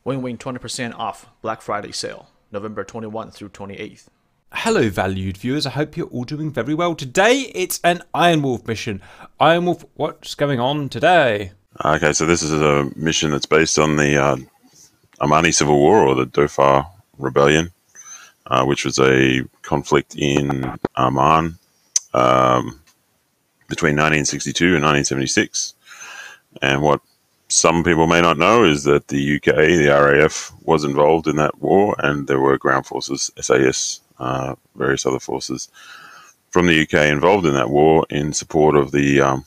Win-win 20% off Black Friday sale, November 21 through 28th. Hello, valued viewers. I hope you're all doing very well. Today, it's an Iron Wolf mission. Iron Wolf, what's going on today? Okay, so this is a mission that's based on the Omani Civil War, or the Dhofar Rebellion, which was a conflict in Oman between 1962 and 1976. And what some people may not know is that the UK, the RAF, was involved in that war, and there were ground forces, SAS, various other forces from the UK involved in that war in support of the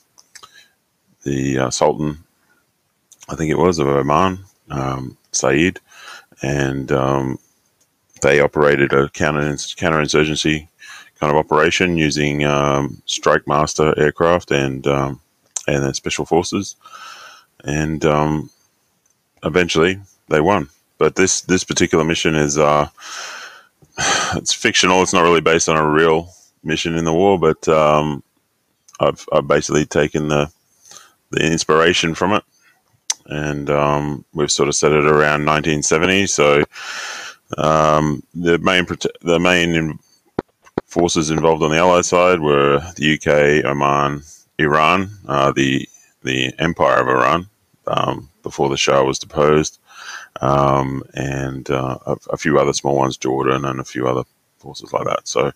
Sultan, I think it was, of Oman, Said, and they operated a counterinsurgency kind of operation using Strike Master aircraft and then special forces, and eventually they won. But this particular mission is it's fictional. It's not really based on a real mission in the war, but I've basically taken the inspiration from it, and we've sort of set it around 1970. So the main forces involved on the Allied side were the UK, Oman, Iran, the Empire of Iran, before the Shah was deposed, and a few other small ones, Jordan, and a few other forces like that. So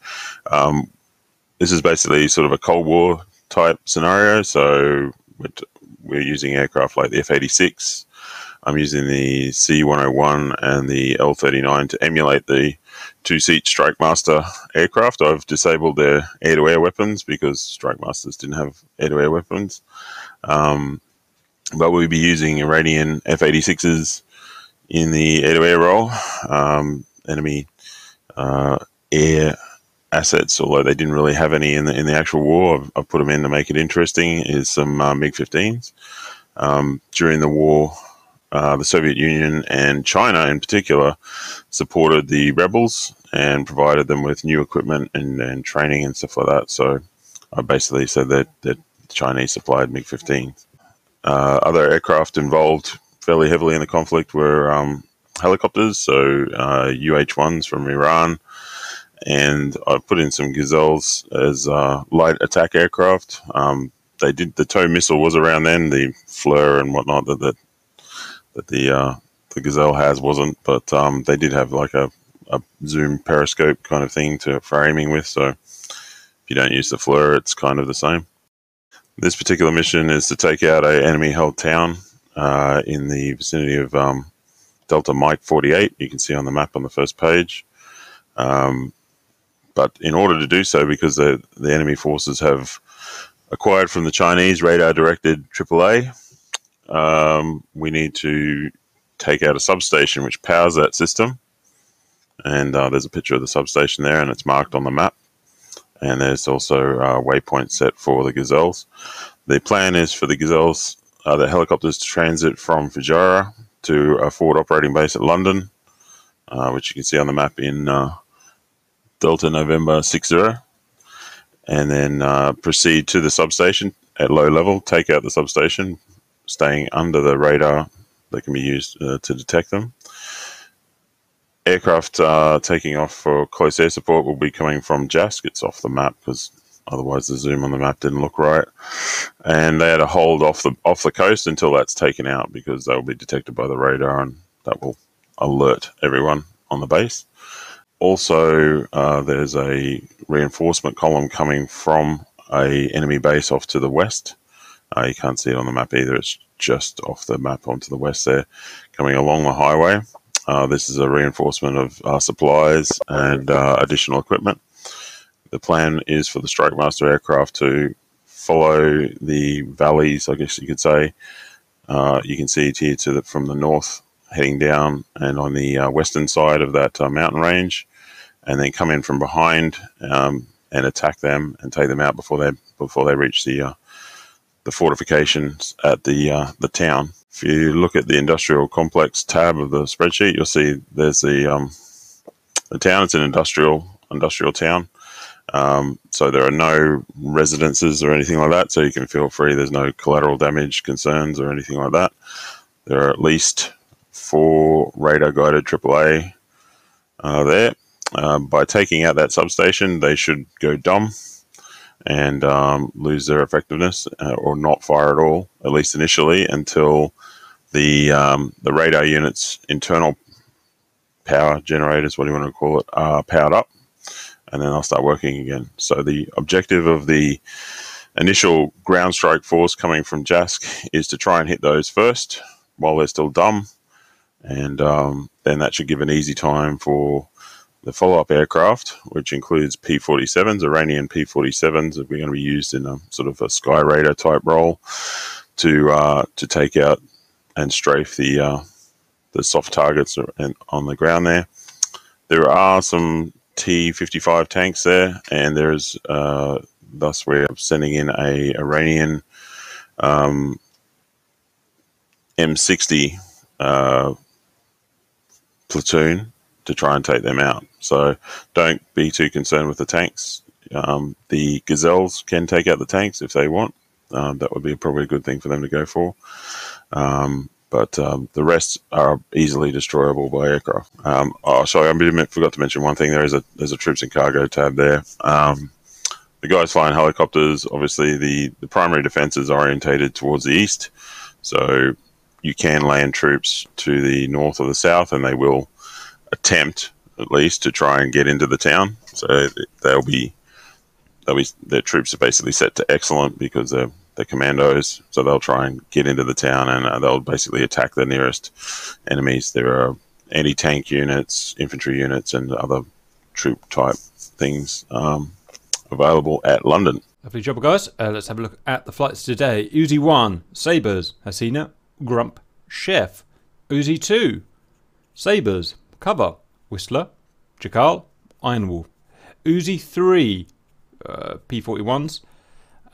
this is basically sort of a Cold War type scenario. So we're using aircraft like the F-86. I'm using the C-101 and the L-39 to emulate the two-seat Strike Master aircraft. I've disabled their air-to-air weapons because Strike Masters didn't have air-to-air weapons. But we'll be using Iranian F-86s in the air-to-air role. Enemy air assets, although they didn't really have any in the actual war, I've put them in to make it interesting, is some MiG-15s. During the war, the Soviet Union and China in particular supported the rebels and provided them with new equipment and training and stuff like that. So I basically said that the Chinese supplied MiG-15s. Other aircraft involved fairly heavily in the conflict were helicopters, so UH-1s from Iran, and I put in some Gazelles as light attack aircraft. The TOW missile was around then, the Fleur and whatnot that the Gazelle has wasn't, but they did have like a zoom periscope kind of thing for aiming with, so if you don't use the Fleur, it's kind of the same. This particular mission is to take out an enemy-held town in the vicinity of Delta Mike 48. You can see on the map on the first page. But in order to do so, because the enemy forces have acquired from the Chinese radar-directed AAA, we need to take out a substation which powers that system. And there's a picture of the substation there, and it's marked on the map. And there's also a waypoint set for the Gazelles. The plan is for the Gazelles, the helicopters, to transit from Fujairah to a forward operating base at London, which you can see on the map in Delta November 60, and then proceed to the substation at low level, take out the substation, staying under the radar that can be used to detect them. Aircraft taking off for close air support will be coming from Jask. It's off the map because otherwise the zoom on the map didn't look right. And they had to hold off the coast until that's taken out, because they will be detected by the radar, and that will alert everyone on the base. Also, there's a reinforcement column coming from a enemy base off to the west. You can't see it on the map either. It's just off the map onto the west there, coming along the highway. This is a reinforcement of supplies and additional equipment. The plan is for the Strike Master aircraft to follow the valleys, I guess you could say. You can see it here from the north, heading down, and on the western side of that mountain range, and then come in from behind and attack them and take them out before they reach the fortifications at the town. If you look at the industrial complex tab of the spreadsheet, you'll see there's the town. It's an industrial town. So there are no residences or anything like that, so you can feel free. There's no collateral damage concerns or anything like that. There are at least 4 for radar guided AAA there. By taking out that substation, they should go dumb and lose their effectiveness or not fire at all, at least initially, until the radar unit's internal power generators, what do you want to call it, are powered up, and then they'll start working again. So the objective of the initial ground strike force coming from JASC is to try and hit those first while they're still dumb, and then that should give an easy time for the follow-up aircraft, which includes P-47s, Iranian P-47s, that we're going to be used in a sort of a Sky Raider type role to take out and strafe the soft targets on the ground there. There are some T-55 tanks there, and there's thus we're sending in a Iranian M60 platoon to try and take them out. So don't be too concerned with the tanks. The Gazelles can take out the tanks if they want. That would be probably a good thing for them to go for. But the rest are easily destroyable by aircraft. Sorry, I forgot to mention one thing. There's a troops and cargo tab there. The guys flying helicopters, obviously the primary defense is orientated towards the east, so you can land troops to the north or the south, and they will attempt at least to try and get into the town. So their troops are basically set to excellent because they're commandos, so they'll try and get into the town, and they'll basically attack the nearest enemies. There are anti-tank units, infantry units, and other troop type things available at London. Lovely job, guys. Let's have a look at the flights today. Uzi 1, Sabres, Hasina, Grump, Chef. Uzi 2, Sabres, Cover, Whistler, Jakal, Ironwolf. Uzi 3, P-41s,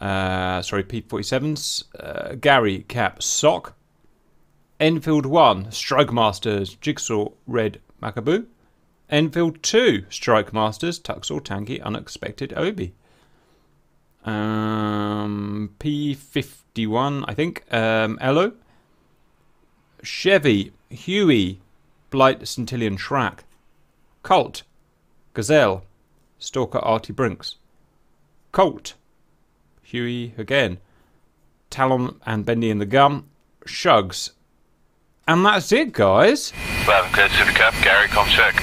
P-47s, Gary, Cap, Sock. Enfield 1, Strike Masters, Jigsaw, Red, Macabu. Enfield 2, Strike Masters, Tuxall, Tanky, Unexpected, Obi. P-51, I think, Elo. Chevy, Huey, Blight, Centillion, Shrak. Colt, Gazelle, Stalker, Artie Brinks. Colt, Huey again. Talon and Bendy in the Gum. Shugs. And that's it, guys. Well, good Supercap, Gary, com check.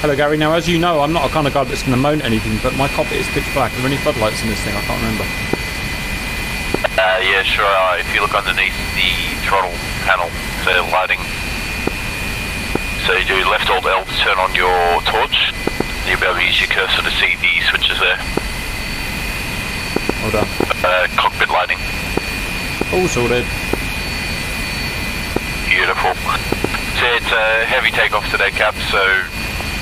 Hello, Gary. Now, as you know, I'm not a kind of guy that's going to moan anything, but my cockpit is pitch black. Are there any floodlights in this thing? I can't remember. Yeah, sure. If you look underneath the throttle panel, so lighting. So you do left alt L to turn on your torch. You'll be able to use your cursor to see the switches there. Well done. Cockpit lighting. All sorted. Beautiful. So it's a heavy takeoff today, Cap, so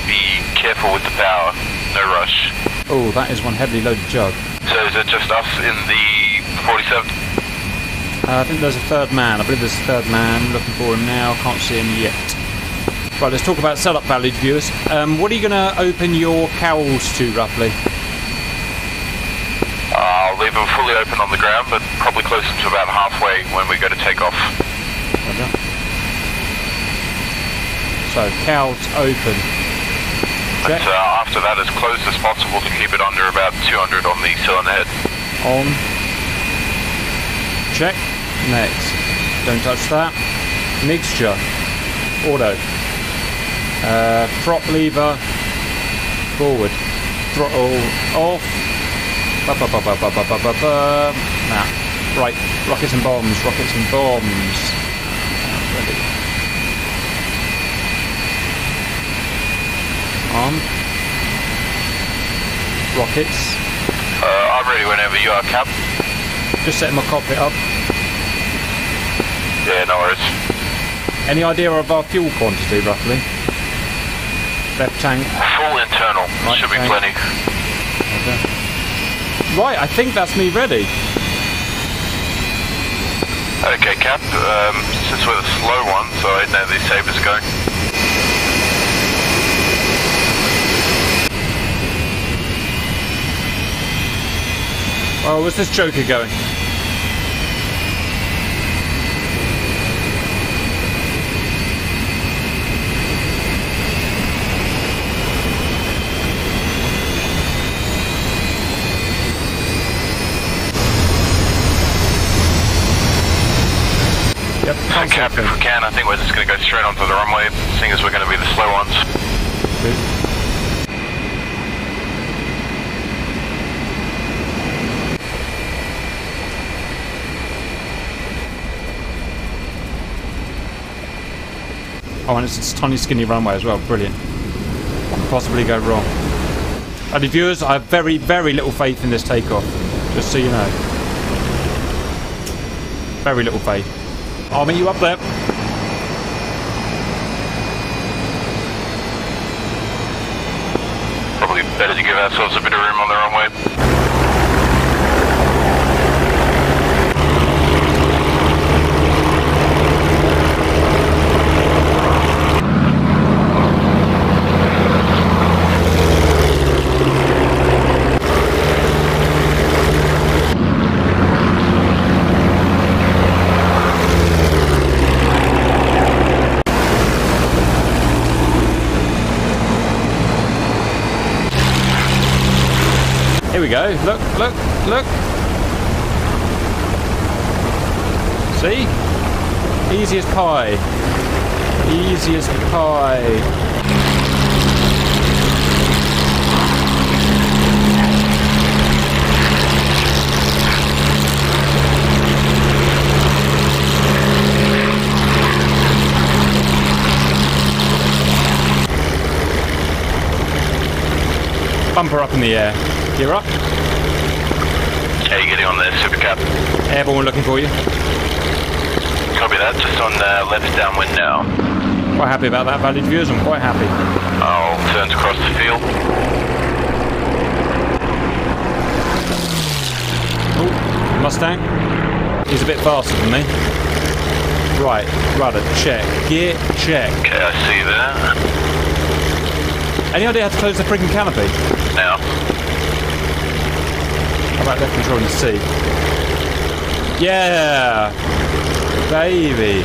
be careful with the power. No rush. Oh, that is one heavily loaded jug. So is it just us in the 47? I think there's a third man. I believe there's a third man. Looking for him now. Can't see him yet. Right, let's talk about setup value, viewers. What are you going to open your cowls to, roughly? I'll leave them fully open on the ground, but probably closer to about halfway when we go to take off. Okay. So, cowls open. Check. But after that, as close as possible to keep it under about 200 on the cylinder head. On. Check. Next. Don't touch that. Mixture. Auto. Prop lever. Forward. Throttle off. Nah. Right. Rockets and bombs. Rockets and bombs. Ready. On. Rockets. I'm ready whenever you are, Cap. Just setting my cockpit up. Yeah, no worries. Any idea of our fuel quantity, roughly? Left tank. Full internal. Right Should be tank. plenty. Okay. Right, I think that's me ready. Okay, Cap. Since we're the slow one, so I know these sabers are going. Oh, where's this Joker going? Cap, if we can, I think we're just going to go straight onto the runway, seeing as we're going to be the slow ones. Oh, and it's a tiny skinny runway as well. Brilliant. What could possibly go wrong? And viewers, I have very, very little faith in this takeoff. Just so you know. Very little faith. I'll meet you up there. Probably better to give ourselves a bit of room on the runway. Here we go. Look, look, look. See? Easy as pie. Easy as pie. Bumper up in the air. You're up. How are you getting on there, Super Cap? Airborne looking for you. Copy that, just on left downwind now. Quite happy about that, valued viewers. I'm quite happy. I'll turn across the field. Oh, Mustang. He's a bit faster than me. Right, rudder, check. Gear, check. Okay, I see that. Any idea how to close the freaking canopy? Now. How about left control and C? Yeah! Baby!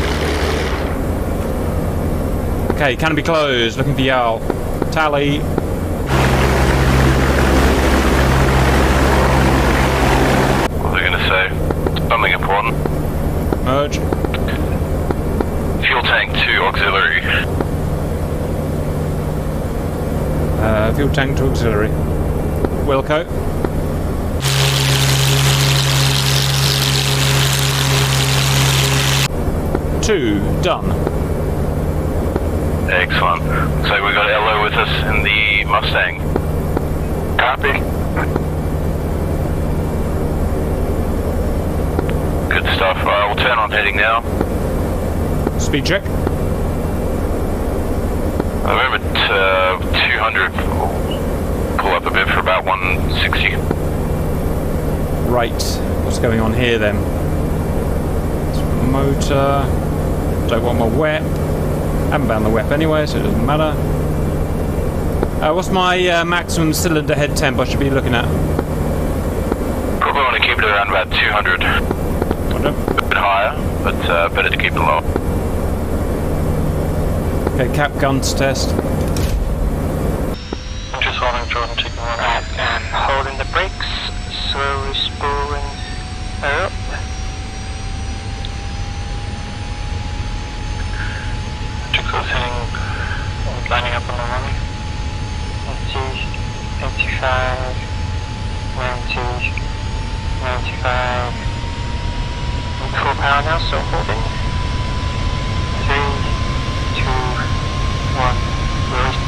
Okay, canopy closed. Looking for y'all. Tally. What are they going to say? Something important. Merge. Fuel tank 2 auxiliary. Fuel tank to auxiliary. Wilco. Two, done. Excellent. So we got LO with us in the Mustang. Copy. Good stuff. We'll turn on heading now. Speed check. I'm at 200. Pull up a bit for about 160. Right. What's going on here then? Motor. Don't want my WEP. Haven't found the WEP anyway, so it doesn't matter. What's my maximum cylinder head temp I should be looking at? Probably want to keep it around about 200. A bit higher, but better to keep it low. Okay, cap guns test. I'm just holding Jordan taking one out and holding the brakes, slowly spooling her up. Trickle's heading, lining up on the runway. 80, 85, 90, 95. Full power now, so holding. 3, 2, 1, release.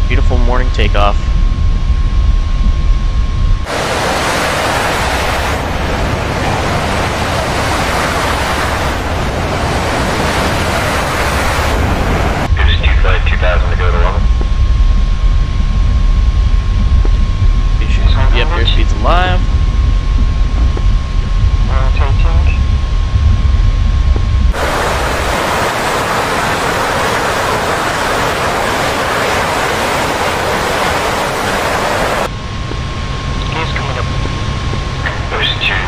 Beautiful morning takeoff. Yep, airspeed's alive. Rotating. Gears coming up. Those two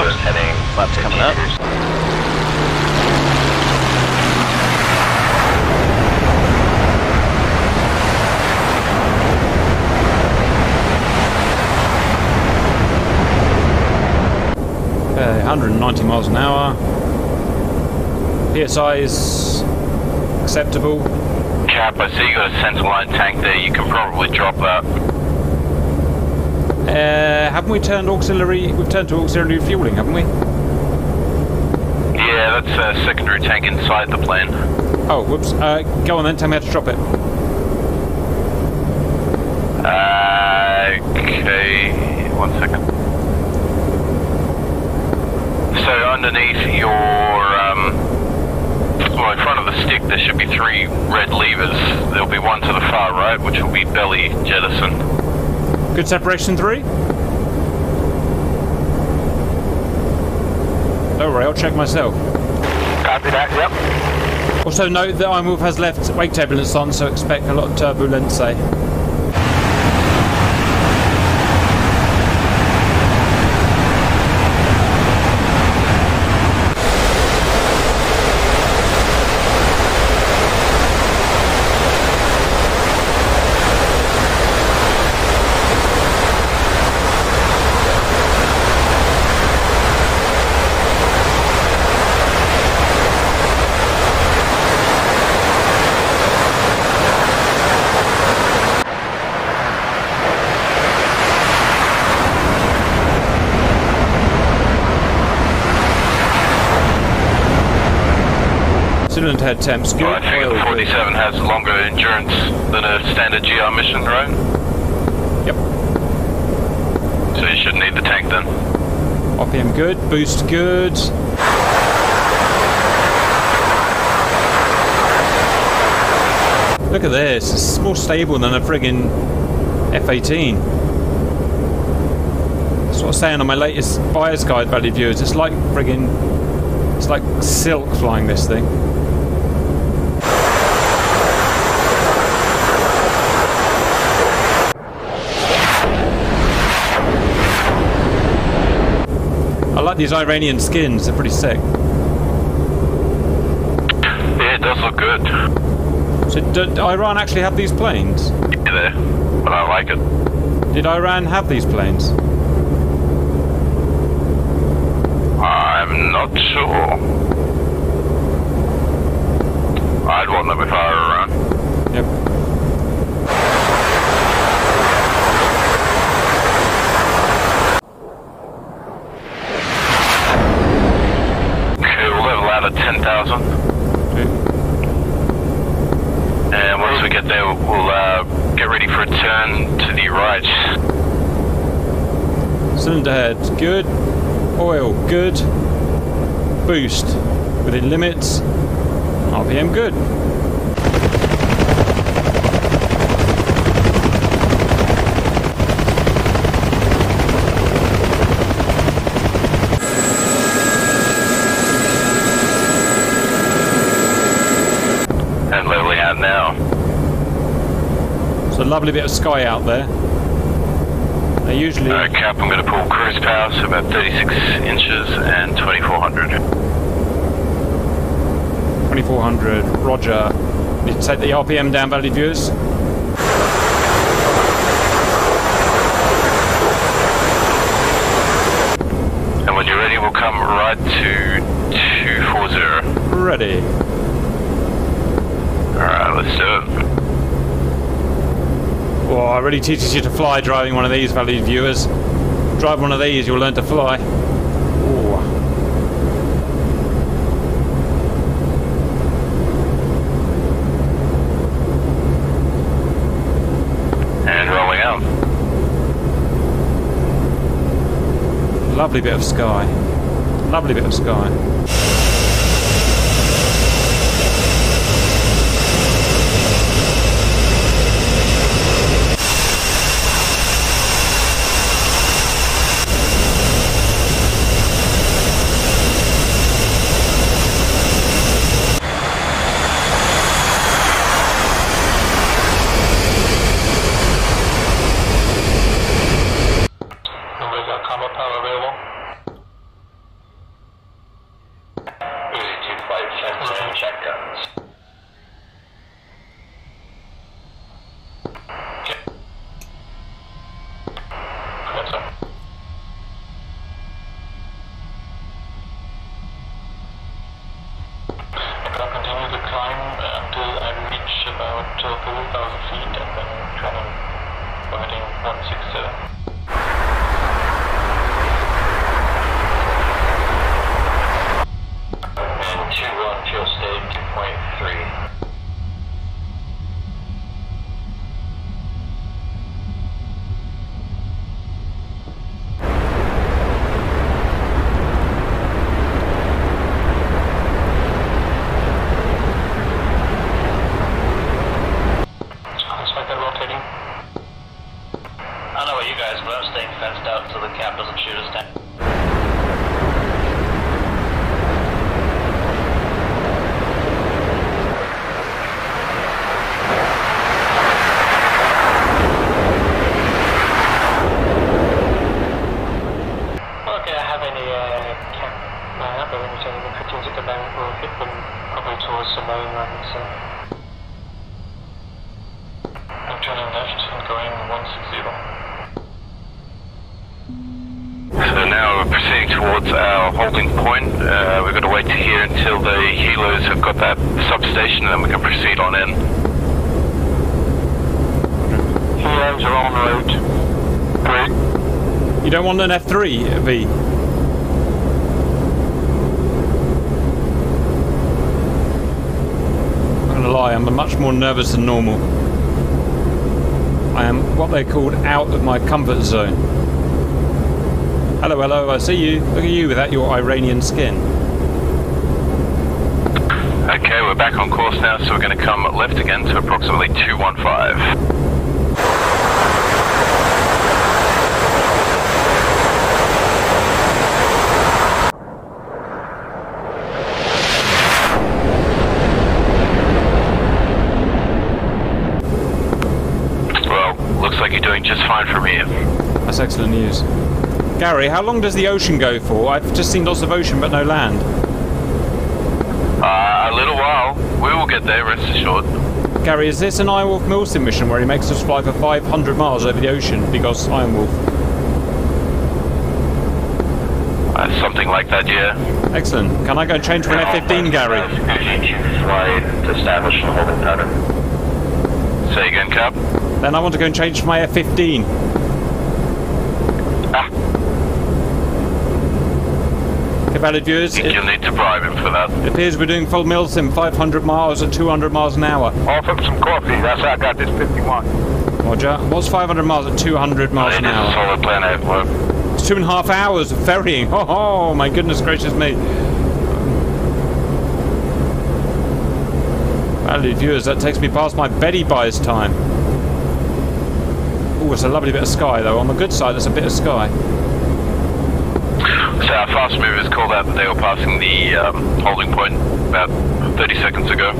just heading. Flaps coming up. 190 miles an hour. PSI is acceptable. Cap, I see you got a centerline tank there. You can probably drop that. Haven't we turned auxiliary? We've turned to auxiliary fueling, haven't we? Yeah, that's a secondary tank inside the plane. Oh, whoops. Go on then, tell me how to drop it. Okay, 1 second. So underneath your, well, in front of the stick, there should be 3 red levers. There'll be one to the far right, which will be belly jettison. Good separation 3. Don't worry, I'll check myself. Copy that, yep. Also note that iMove has left wake turbulence on, so expect a lot of turbulence, say. Cylinder head temps, good. Well, I figure the 47 has longer endurance than a standard GR mission, right? Yep. So you shouldn't need the tank then. RPM good, boost good. Look at this, it's more stable than a friggin' F-18. That's what I'm saying on my latest buyer's guide value views. It's like friggin', it's like silk flying this thing. I like these Iranian skins, they're pretty sick. Yeah, it does look good. So did Iran actually have these planes? Yeah, there, but I like it. Did Iran have these planes? I'm not sure. I'd want them if I were around. Yep. Okay, we'll level out at 10,000. Okay. And once we get there, we'll get ready for a turn to the right. Cylinder head, good. Oil, good. Boost, within limits. RPM, good. And leveling out now. It's a lovely bit of sky out there. They usually... Cap, I'm going to pull cruise power, so about 36 inches and 2400. 2400, roger. Need to take the RPM down, valued viewers. And when you're ready, we'll come right to 240. Ready. Alright, let's do it. Oh, I really teaches you to fly driving one of these, valued viewers. Drive one of these, you'll learn to fly. Oh. And rolling out. Lovely bit of sky. Lovely bit of sky. feet and then turning heading 167. And 2-1 fuel state 2.3. We've got to wait here until the helos have got that substation and then we can proceed on in. Helos are en route. Great. You don't want an F3, V? I'm gonna lie, I'm much more nervous than normal. I am what they called out of my comfort zone. Hello, hello, I see you. Look at you without your Iranian skin. Okay, we're back on course now, so we're going to come left again to approximately 215. Well, looks like you're doing just fine from here. That's excellent news. Gary, how long does the ocean go for? I've just seen lots of ocean but no land. A little while. We will get there, rest assured. Gary, is this an Iron Wolf Milsim mission where he makes us fly for 500 miles over the ocean because Iron Wolf? Something like that, yeah. Excellent. Can I go and change for an F-15, Gary? Flight establish a holding pattern. Say again, Cap. Then I want to go and change for my F-15. Valid viewers, You'll need to bribe him for that. It appears we're doing full Milsim, 500 miles at 200 miles an hour. Offer him some coffee, that's how I got this 51. Roger. What's 500 miles at 200 miles an hour? Solid plan A work. It's 2.5 hours of ferrying. Oh, my goodness gracious me. Valid viewers, that takes me past my Betty Buys time. Oh, it's a lovely bit of sky though. On the good side, there's a bit of sky. So our fast movers called out that they were passing the holding point about 30 seconds ago.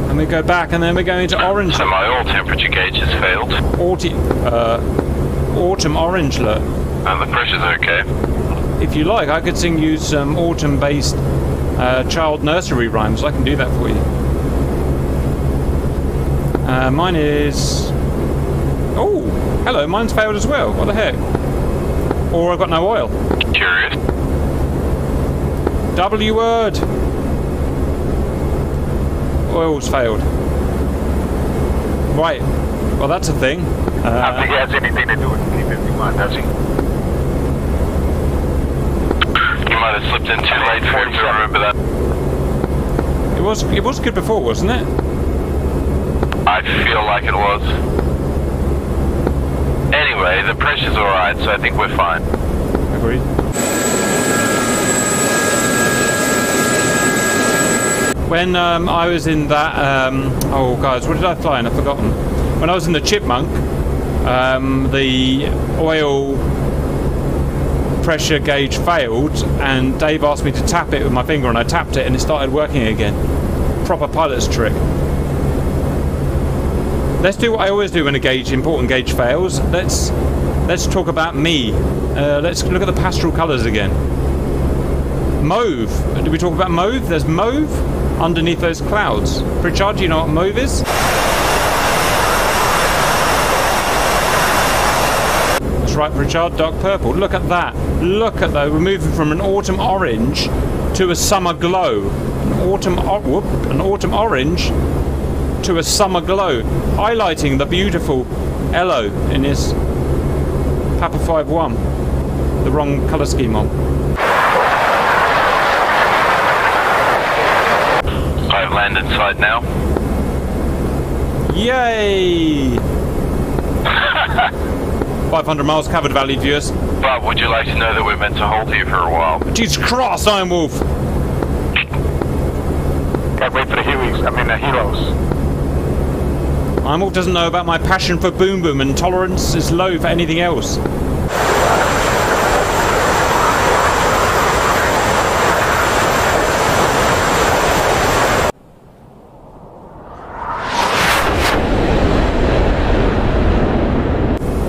And we go back and then we go into orange. So my oil temperature gauge has failed. Autumn orange alert. And the pressure's okay. If you like, I could sing you some autumn-based child nursery rhymes. I can do that for you. Mine is... Oh, hello, mine's failed as well. What the heck? Or I've got no oil. Curious. W word. Oil's failed. Right. Well, that's a thing. I don't think it has anything to do with P-51, does he? You might have slipped in too late for him to remember that. It was good before, wasn't it? I feel like it was. Anyway, the pressure's alright, so I think we're fine. Agreed. When I was in that, oh guys, what did I fly in? I've forgotten. When I was in the Chipmunk, the oil pressure gauge failed, and Dave asked me to tap it with my finger, and I tapped it, and it started working again. Proper pilot's trick. Let's do what I always do when a important gauge fails. Let's talk about me. Let's look at the pastoral colours again. Mauve. Did we talk about mauve? There's mauve underneath those clouds. Pritchard, do you know what mauve is? That's right, Pritchard. Dark purple. Look at that. Look at that. We're moving from an autumn orange to a summer glow. autumn orange to a summer glow, highlighting the beautiful Elo in his Papa 5-1. The wrong colour scheme on. I've landed inside now. Yay! 500 miles covered, valued viewers. But would you like to know that we're meant to hold here for a while? Jesus Christ, Iron Wolf! Can't wait for the heroes. Iron Wolf doesn't know about my passion for Boom Boom, and tolerance is low for anything else.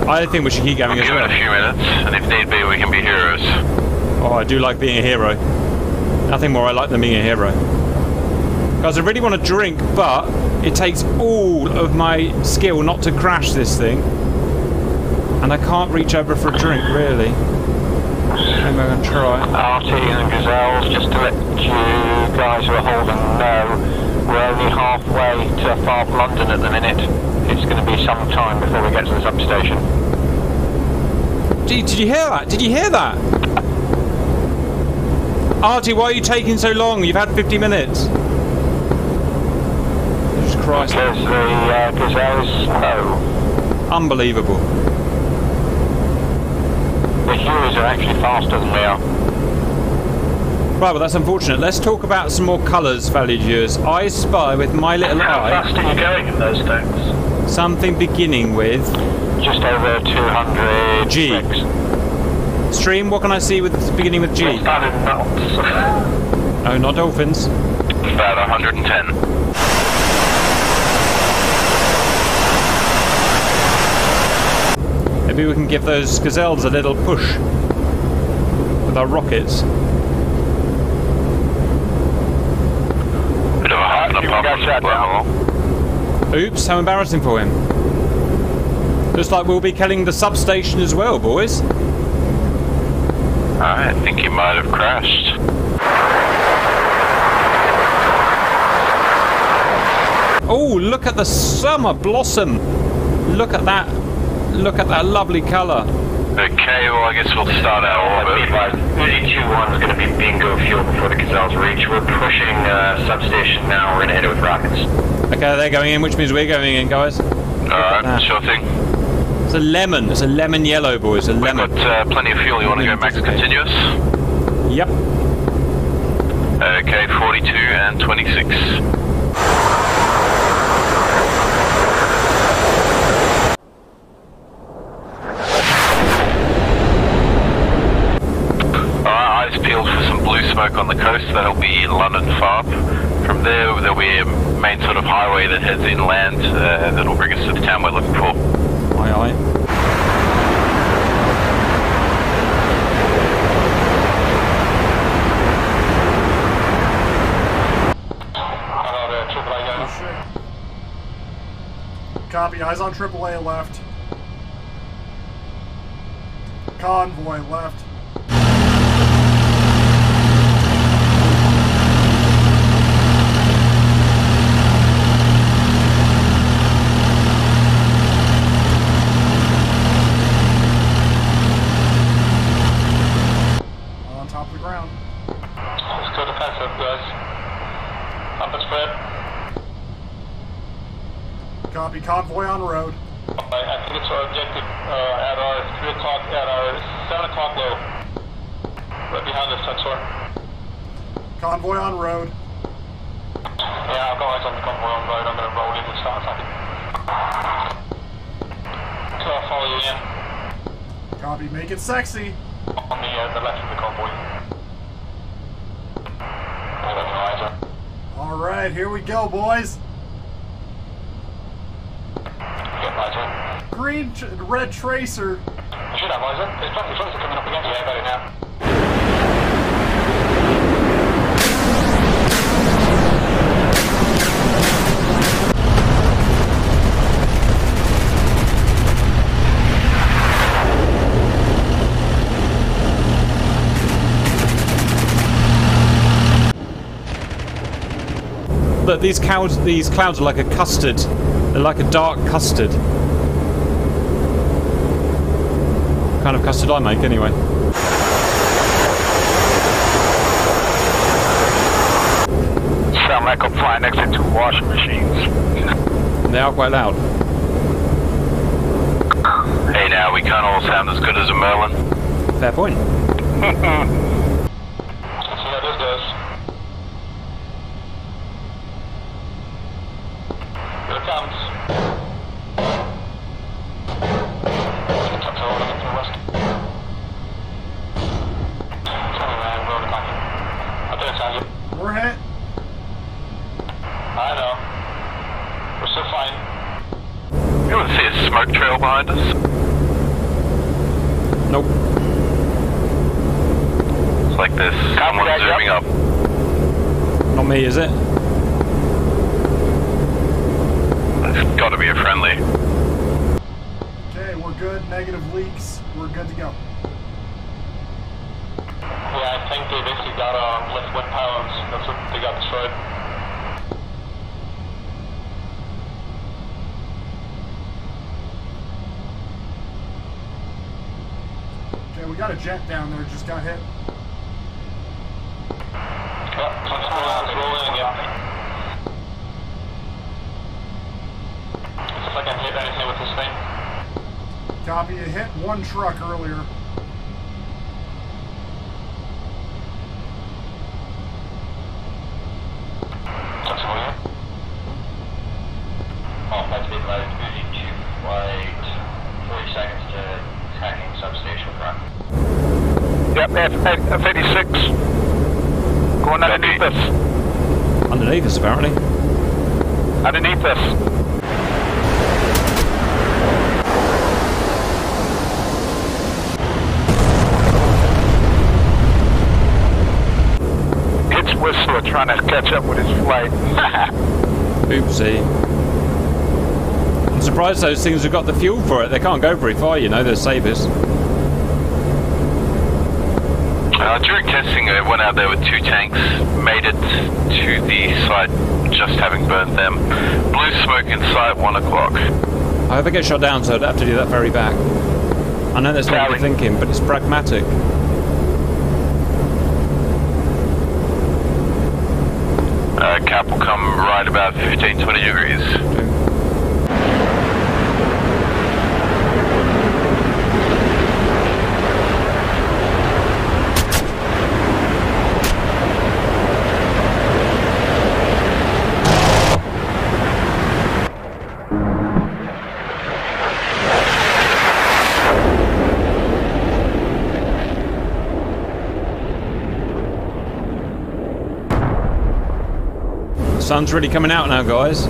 I think we should keep going as Give well. it a few minutes, and if need be, we can be heroes. Oh, I do like being a hero. Nothing more I like than being a hero. Guys, I really want to drink, but it takes all of my skill not to crash this thing. And I can't reach over for a drink, really. I'm going to try. RT and Gazelles, just to let you guys who are holding know, we're only halfway to far London at the minute. It's going to be some time before we get to the substation. Gee, did you hear that? Did you hear that? Artie, why are you taking so long? You've had 50 minutes. Jesus Christ. Because the Gazelles is slow. Unbelievable. The Hueys are actually faster than we are. Right, well that's unfortunate. Let's talk about some more colours, valued viewers. I spy with my little How eye fast are you going in those tanks? something beginning with Just over 200 G. bricks. Stream, what can I see with beginning with G? That is nuts. Oh, not dolphins. About 110. Maybe we can give those gazelles a little push with our rockets. Bit of a half and a puff on the level. Oops, how embarrassing for him. Looks like we'll be killing the substation as well, boys. I think he might have crashed. Oh, look at the summer blossom. Look at that. Look at that lovely colour. Okay, well I guess we'll start our orbit. 32-1 is going to be bingo fuel before the Gazelles reach. We're pushing substation now. We're going to hit it with rockets. Okay, they're going in, which means we're going in, guys. Alright, sure thing. It's a lemon. It's a lemon yellow, boys. A We've lemon. got plenty of fuel. You want to go max continuous? Yep. Okay, 42 and 26. Alright, eyes peeled for some blue smoke on the coast. That'll be London FARP. From there, there'll be a main sort of highway that heads inland that'll bring us to the town we're looking for. Aye, aye. Copy, eyes on AAA left. Convoy left. On top of the ground. Let's go defensive, guys. Up and spread. Copy, convoy on road. I think it's our objective at our 3 o'clock, at our 7 o'clock low. Right behind the sensor. Convoy on road. Yeah, I've got eyes on the convoy on road. I'm going to roll in and start attacking. So I'll follow you in. Copy, make it sexy. On the left of the convoy. Alright, here we go, boys. Green, red tracer. You should have visor. There's plenty of tracer coming up against you. Yeah, got it now. Look, these clouds are like a custard. They're like a dark custard. What kind of custard I make, anyway. Sound like I'm flying next to two washing machines. They are quite loud. Hey now, we can't all sound as good as a Merlin. Fair point. Let's see how this goes. Here it comes. Tucks over to the west. Turning around, road to copy. Up there, Sanjay. We're hit. I know. We're still fine. You want to see a smoke trail behind us? Nope. It's like this. Someone's zooming up. Not me, is it? It's got to be a friendly. Okay, we're good. Negative leaks. We're good to go. Yeah, I think they basically got left wind pounds. That's what they got destroyed. Okay, we got a jet down there. Just got hit. Yep, it's rolling again. It's like I hit anything with this thing. Copy. It hit one truck earlier. That's all here. Oh, that's been loaded to 2 flight, 40 seconds to tracking substation front. Yep, F-86. Going underneath us. Underneath us, apparently. Underneath us. It's Whistler trying to catch up with his flight. Oopsie. I'm surprised those things have got the fuel for it. They can't go very far, you know, they're sabres. During testing, I went out there with 2 tanks, made it to the site just having burned them. Blue smoke in sight, 1 o'clock. I hope I get shot down, so I'd have to do that ferry back. I know that's what you're thinking, but it's pragmatic. Cap will come right about 15-20 degrees. Sun's really coming out now, guys.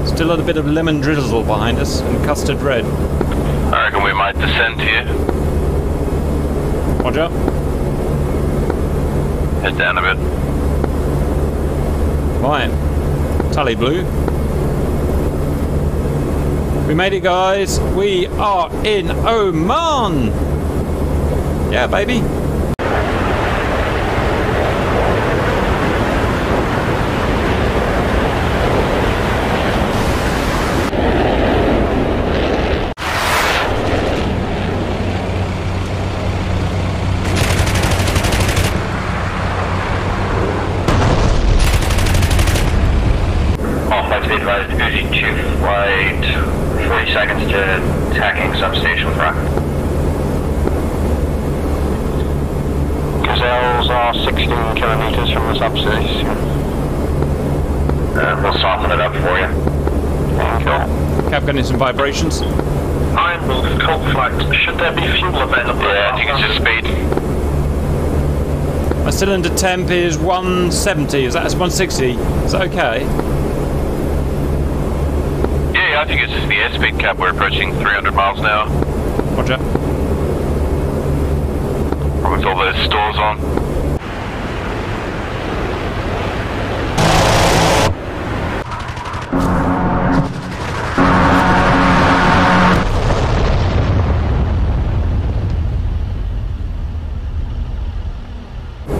Still a bit of lemon drizzle behind us and custard red. I reckon we might descend here. Roger. Head down a bit. Right. Tully blue. We made it, guys. We are in Oman. Yeah, baby. Flight, 40 seconds to tacking substation front. Gazelles are 16 kilometers from the substation. We'll soften it up for you. Thank you. Cap getting some vibrations. Iron Wolf, cold flight. Should there be fuel available? Yeah, I think it's just speed. My cylinder temp is 170. Is that 160? Is that okay? Yeah, I think it's just the airspeed cap. We're approaching 300 miles an hour. Roger. With all those stores on.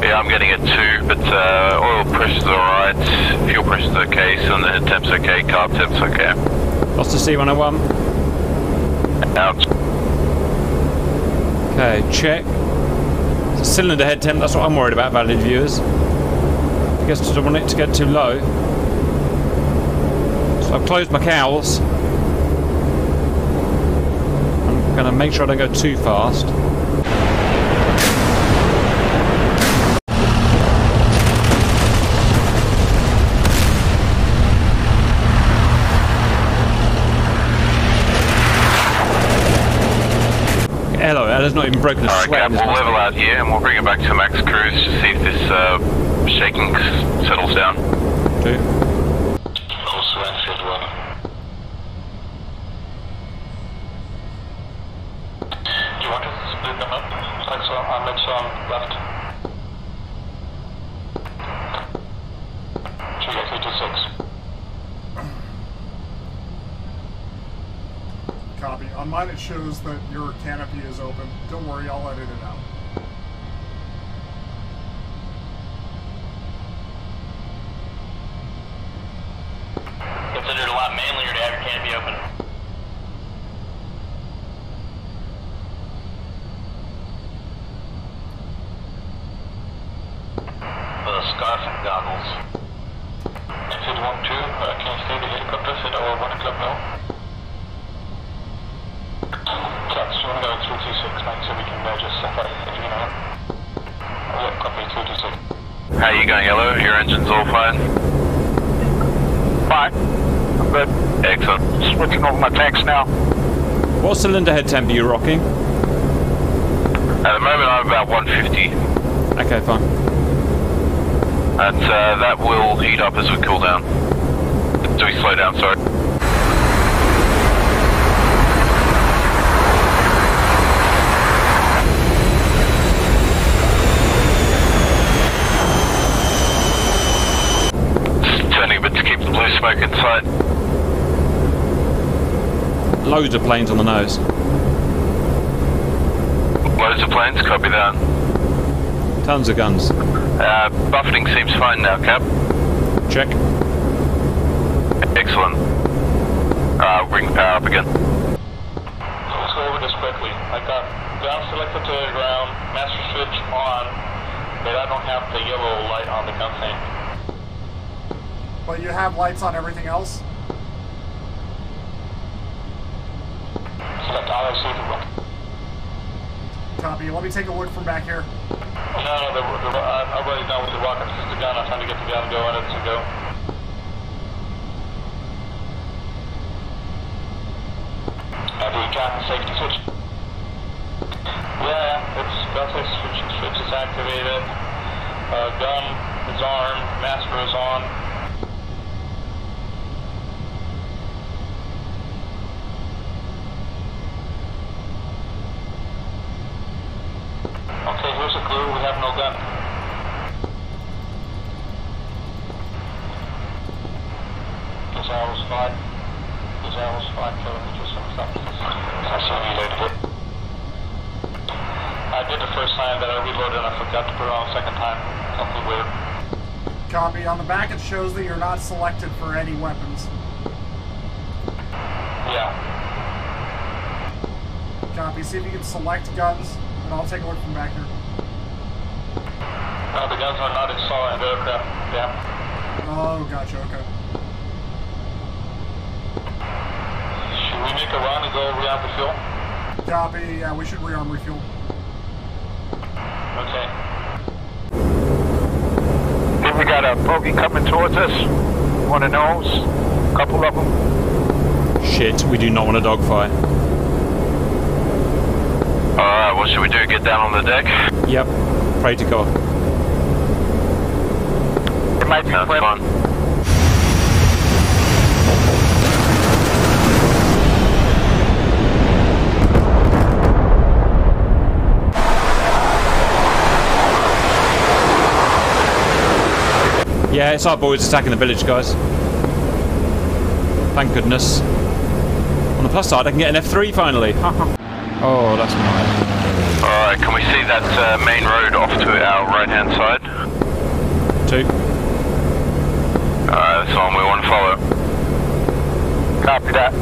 Yeah, I'm getting it too, but oil pressure's alright, fuel pressure's is okay, cylinder head temp's okay, carb temp's okay. Lost to C101. Out. Okay, check. So cylinder head temp, that's what I'm worried about, valid viewers. I guess I don't want it to get too low. So I've closed my cowls. I'm going to make sure I don't go too fast. Hello, Ella's not even broken a Alright, sweat. Cap, we'll level out here and we'll bring it back to max cruise to see if this shaking settles down. Two. Also Enfield 1. Do you want to split them up? Like so, let's left. 3 Copy. On mine it shows that your canopy is open. Don't worry, I'll edit it out. Considered a lot manlier to have your canopy open. Scarf and goggles. Enfield 1-2, can you stay the helicopter at our 1 o'clock now? Tracks, you want to go 326, mate, so we can just separate if you know. Yeah, copy 326. How are you going, Yellow? Your engine's all fine? Fine. I'm good. Excellent. Switching over my tanks now. What cylinder head temp are you rocking? At the moment I'm about 150. Okay, fine. And that will heat up as we cool down. So we slow down, sorry. Just turning a bit to keep the blue smoke in sight. Loads of planes on the nose. Loads of planes, copy that. Tons of guns. Buffeting seems fine now, Cap. Check. Excellent. We'll bring the power up again. Let's go over this quickly. I got ground selected to the ground, master switch on, but I don't have the yellow light on the gun tank. But you have lights on everything else? Select ROC to run. Copy. Let me take a look from back here. No, I'm already done with the rockets. It's the gun. I'm trying to get the gun going. It's a go. Do you got the safety switch? Yeah, it's gun safety switch is activated. Gun is armed. Master is on. Okay, here's a clue. We have no gun. Gazelle 5. Gazelle 5 kilometers from southeast. I see reloaded it. I did the first time that I reloaded and I forgot to put it on the second time. Something weird. Copy. On the back it shows that you're not selected for any weapons. Yeah. Copy. See if you can select guns, and I'll take a look from back here. No, the guns are not installed in the aircraft. Yeah. Oh, gotcha. Okay. Should we make a run and go rearm refuel? Copy. Yeah, we should rearm refuel. Okay. Then we got a bogey coming towards us. One of those. A couple of them. Shit, we do not want a dogfight. Alright, what should we do? Get down on the deck? Yep. Pray to God. It might be That's fun. fun. Yeah, it's our boys attacking the village, guys. Thank goodness. On the plus side, I can get an F3 finally. Oh, that's nice. Alright, can we see that main road off to our right hand side? 2. Let's Nice one, we want to follow. Copy that.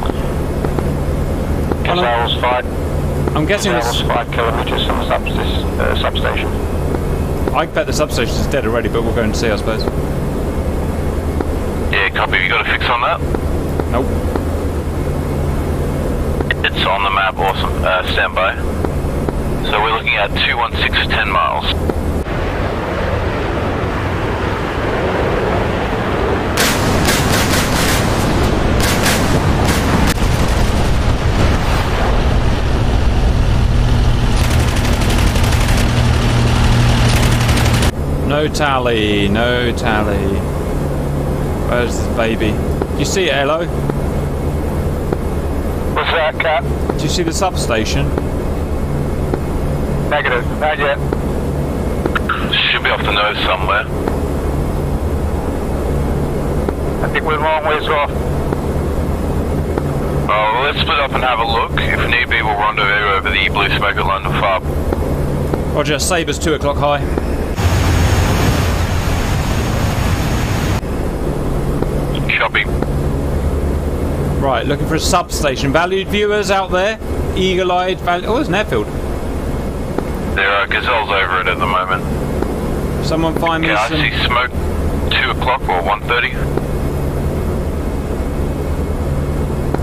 Gazelle's 5. I'm guessing Gazelle's this. 5 kilometres from the substation. I bet the substation is dead already, but we'll go and see, I suppose. Yeah, copy. You got a fix on that? Nope. It's on the map, awesome. Stand by. So we're looking at 216 for 10 miles. No tally, no tally. Where's the baby? Do you see it, Hello? What's that, Cap? Do you see the substation? Negative. Not yet. Should be off the nose somewhere. I think we're a long ways off. Oh, let's split up and have a look. If need be, we'll rendezvous over the blue smoke at London Farb. Roger, Sabre's 2 o'clock high. Copy. Right, looking for a substation. Valued viewers out there? Eagle-eyed, oh, there's an airfield. There are gazelles over it at the moment. Someone find me Yeah, some... I see smoke 2 o'clock or 1:30.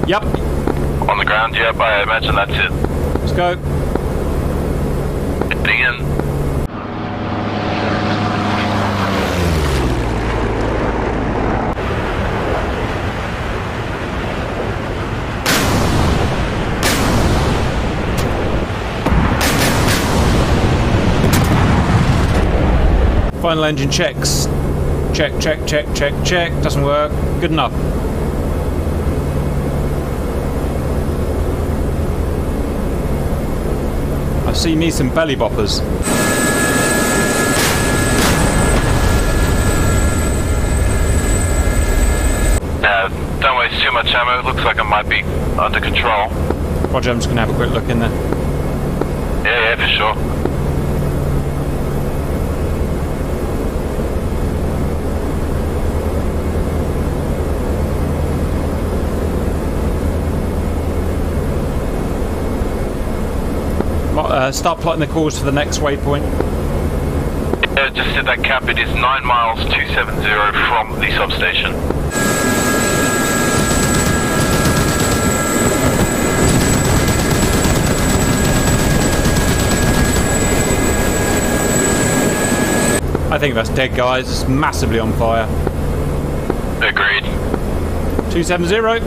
Yep, On the ground, yep, I imagine that's it. let's go. Dig in. Final engine checks. Check, check, check, check, check. Doesn't work. Good enough. I see me some belly boppers. Don't waste too much ammo. It looks like it might be under control. Roger, I'm just going to have a quick look in there. Yeah, for sure. Start plotting the course for the next waypoint. Yeah, just hit that cap. It is 9 miles 270 from the substation. I think that's dead, guys. It's massively on fire. Agreed. 270.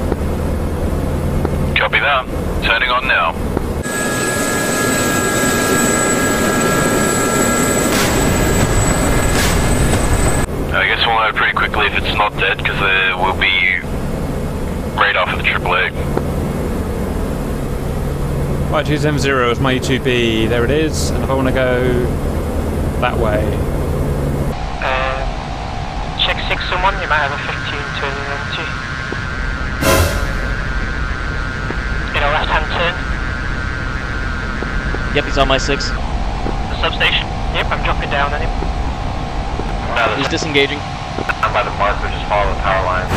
Copy that. Turning on now. I guess we'll know pretty quickly if it's not dead, because there will be radar for the AAA. Right, 270 is my E2B. There it is. And if I want to go that way. Check 6 and 1, you might have a 15 turning empty. In a left hand turn. Yep, he's on my 6. The substation. Yep, I'm dropping down on him. He's disengaging. I'm by the marker, just follow the power line.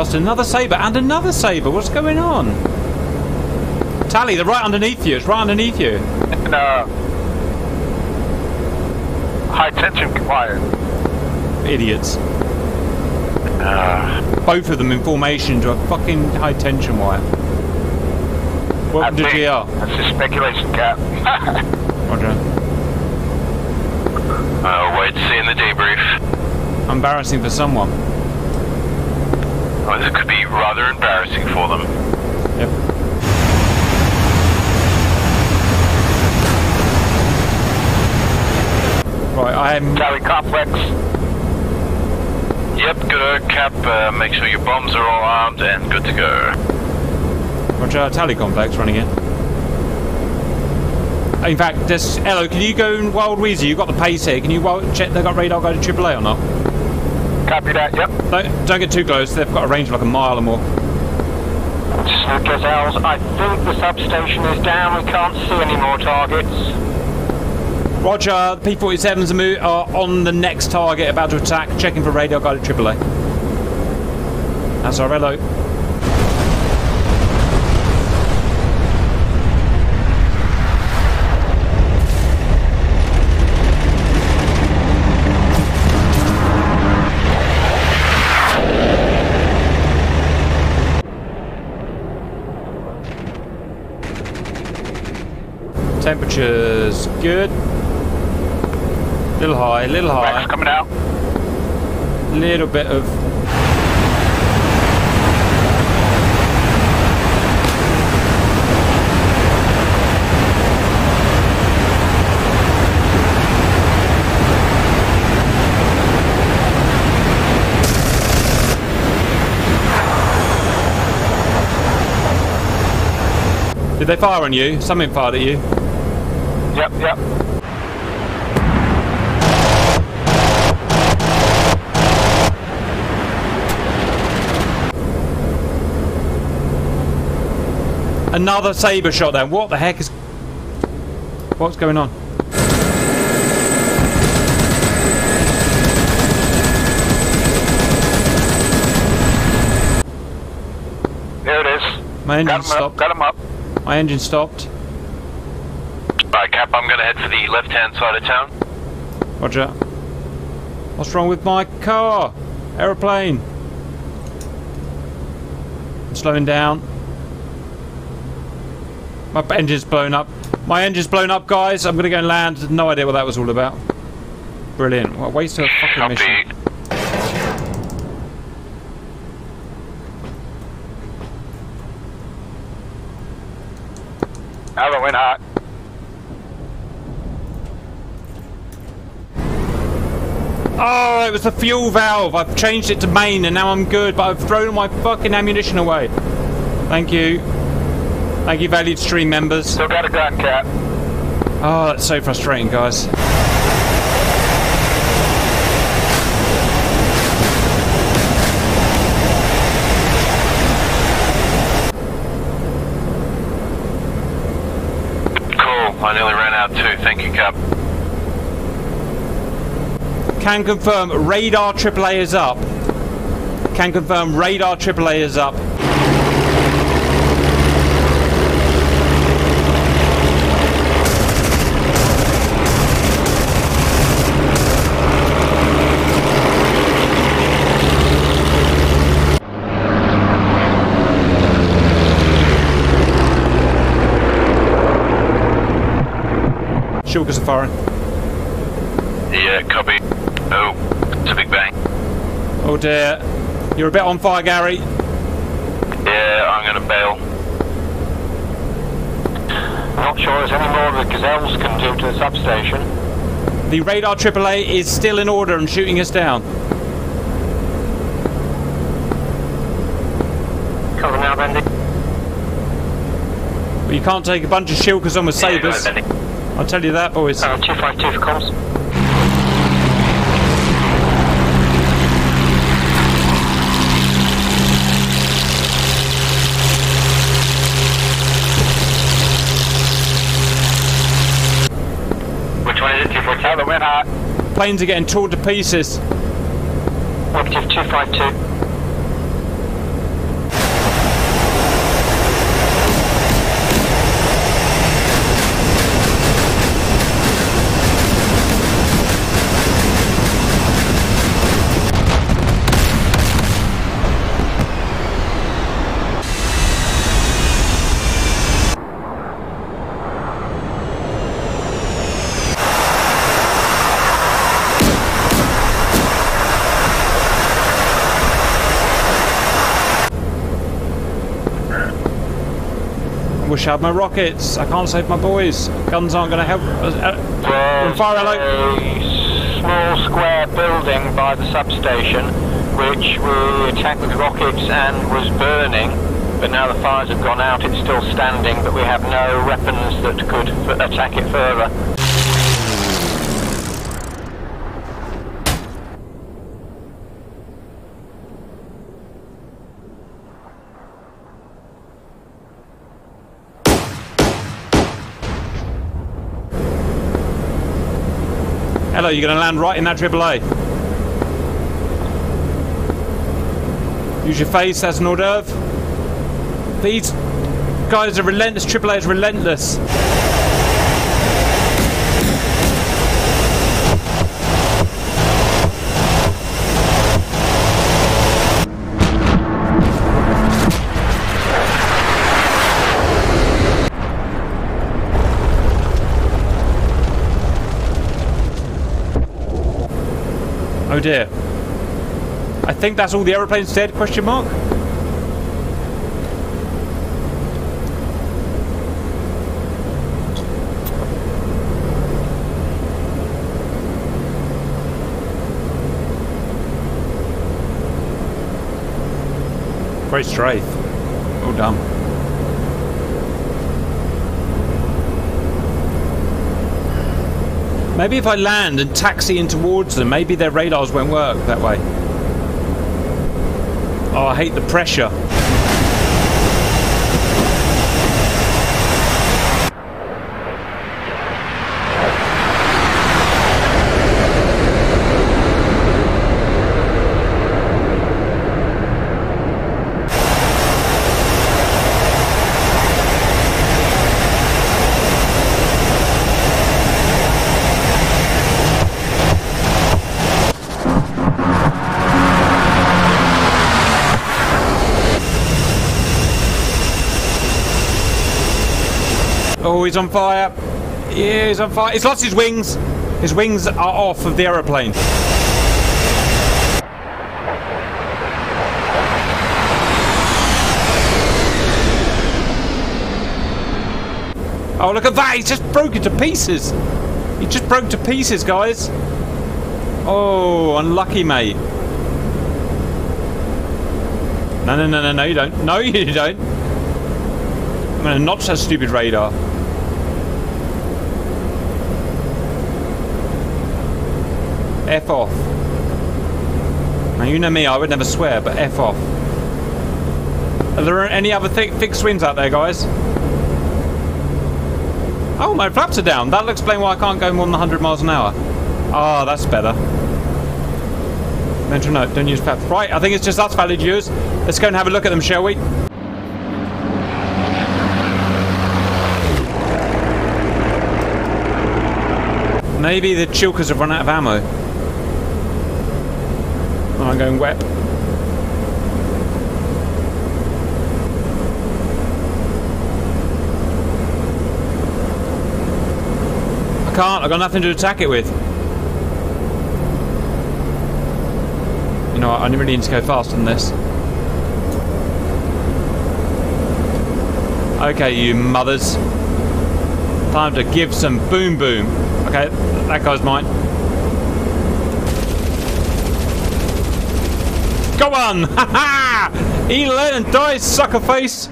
lost another Sabre and another Sabre. What's going on? Tally, they're right underneath you. It's right underneath you. And, high tension wire. Idiots. Both of them in formation to a fucking high tension wire. Welcome to GR. That's just speculation, Cap. Roger. Wait to see in the debrief. Embarrassing for someone. Oh, this could be rather embarrassing for them. Yep. Right, I am... Charlie Complex. Yep, good, Cap. Make sure your bombs are all armed and good to go. Roger, Tally Complex running in. In fact, just, Hello, can you go in Wild Weezer? You've got the pace here. Can you check they've got radar going to AAA or not? Copy that, yep. Don't get too close. They've got a range of like a mile or more. Gazelles, I think the substation is down. We can't see any more targets. Roger, the P-47s are on the next target, about to attack. Checking for radar guided AAA. That's our hello. Temperature's good. Little high, little high. Max coming out. Little bit of... Did they fire on you? Something fired at you? Yep, yep. Another Sabre shot then. What the heck is... What's going on? There it is. My engine stopped. Got him up. My engine stopped. Right, Cap, I'm going to head for the left-hand side of town. Roger. What's wrong with my car? Aeroplane. I'm slowing down. My engine's blown up. My engine's blown up, guys. I'm going to go and land. No idea what that was all about. Brilliant. What a waste of a fucking Copy. mission. Arrow went hot. Oh, it was the fuel valve. I've changed it to main and now I'm good, but I've thrown my fucking ammunition away. Thank you. Thank you, valued stream members. Still got a gun, Cap. Oh, that's so frustrating, guys. Cool, I nearly ran out too. Thank you, Cap. Can confirm radar AAA is up. Can confirm radar AAA is up. Shulkers are firing. Yeah, copy. Oh, it's a big bang. Oh dear. You're a bit on fire, Gary. Yeah, I'm going to bail. Not sure there's any more the Gazelles can do to the substation. The radar AAA is still in order and shooting us down. Cover now, Bendy. But you can't take a bunch of Shulkers on with sabres. Yeah, I'll tell you that, boys. 252 for comms. Which one is it? 242? Arrow went hot. Planes are getting torn to pieces. Negative 252. wish I had my rockets. I can't save my boys. Guns aren't going to help. Fire hello. A small square building by the substation, which we attacked with rockets and was burning. But now the fires have gone out. It's still standing, but we have no weapons that could attack it further. Hello, you're going to land right in that AAA. Use your face as an hors d'oeuvre. These guys are relentless. AAA is relentless. Oh dear. I think that's all the aeroplanes dead, question mark? Great strafe. Well done. Maybe if I land and taxi in towards them, maybe their radars won't work that way. Oh, I hate the pressure. Oh, he's on fire. Yeah, he's on fire. He's lost his wings. His wings are off of the aeroplane. Oh, look at that. He's just broke into pieces. He just broke to pieces, guys. Oh, unlucky, mate. No, you don't. No, you don't. I'm going to notch that stupid radar. F off. Now, you know me, I would never swear, but F off. Are there any other fixed wings out there, guys? Oh, my flaps are down. That'll explain why I can't go more than 100 miles an hour. Ah, that's better. Mental note, don't use flaps. Right, I think it's just us valid viewers. Let's go and have a look at them, shall we? Maybe the chilkers have run out of ammo. Oh, I'm going wet. I can't, I've got nothing to attack it with. You know what, I really need to go faster than this. Okay, you mothers. Time to give some boom boom. Okay, that guy's mine. Go on! Ha ha! Eat and die, sucker face!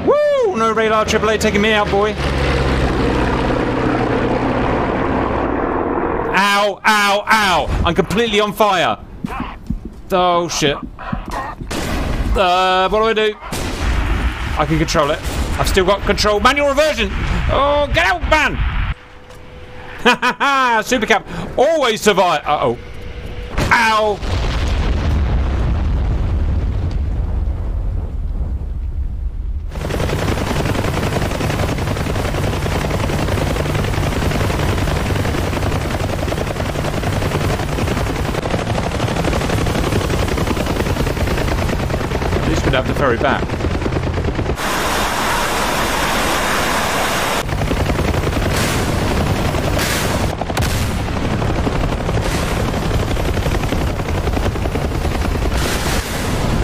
Woo! No radar AAA taking me out, boy. Ow, ow, ow! I'm completely on fire. Oh shit. What do I do? I can control it. I've still got control. Manual reversion! Oh, get out, man! Ha ha ha! Super cap. Always survive. Uh oh. Ow! At least we'd have the ferry back.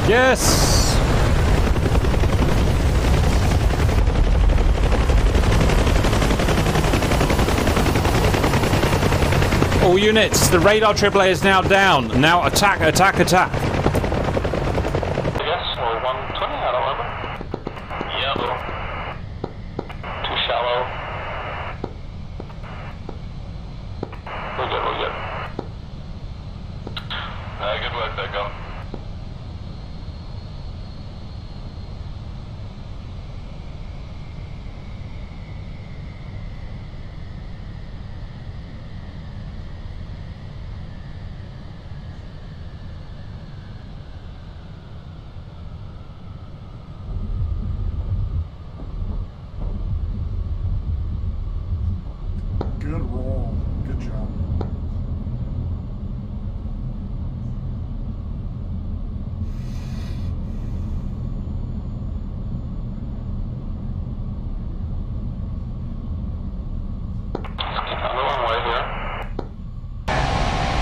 Yes! All units, the radar AAA is now down. Now attack, attack, attack. Yes, or 120, I don't remember. Yeah, little. Too shallow. We're good, we're good. Good work, Becco. Good roll. Good job.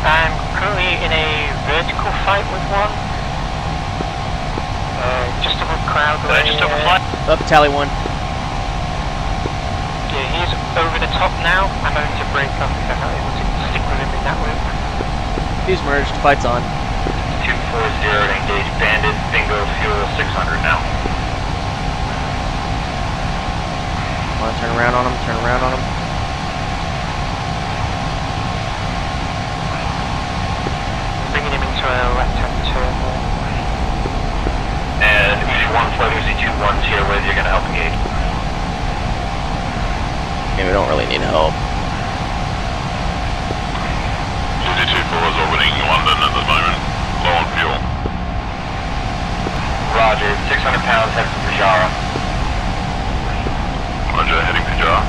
I'm currently in a vertical fight with one. Just above crowd. Just over flight. Up, tally 1. Yeah, he's over the top now. I'm going to break up if I'm not able to stick with him in that loop. He's merged, fight's on. 240 to engage bandit, bingo fuel 600 now. Come on, turn around on him, turn around on him. Bringing him into a left-hand turn. And H1 flight Uzi 2-1's here with you're going to help engage. Okay, we don't really need help. Uzi 2-4 is orbiting London at the moment, low on fuel. Roger, 600 pounds, head for Pajara. Roger, heading to Jar.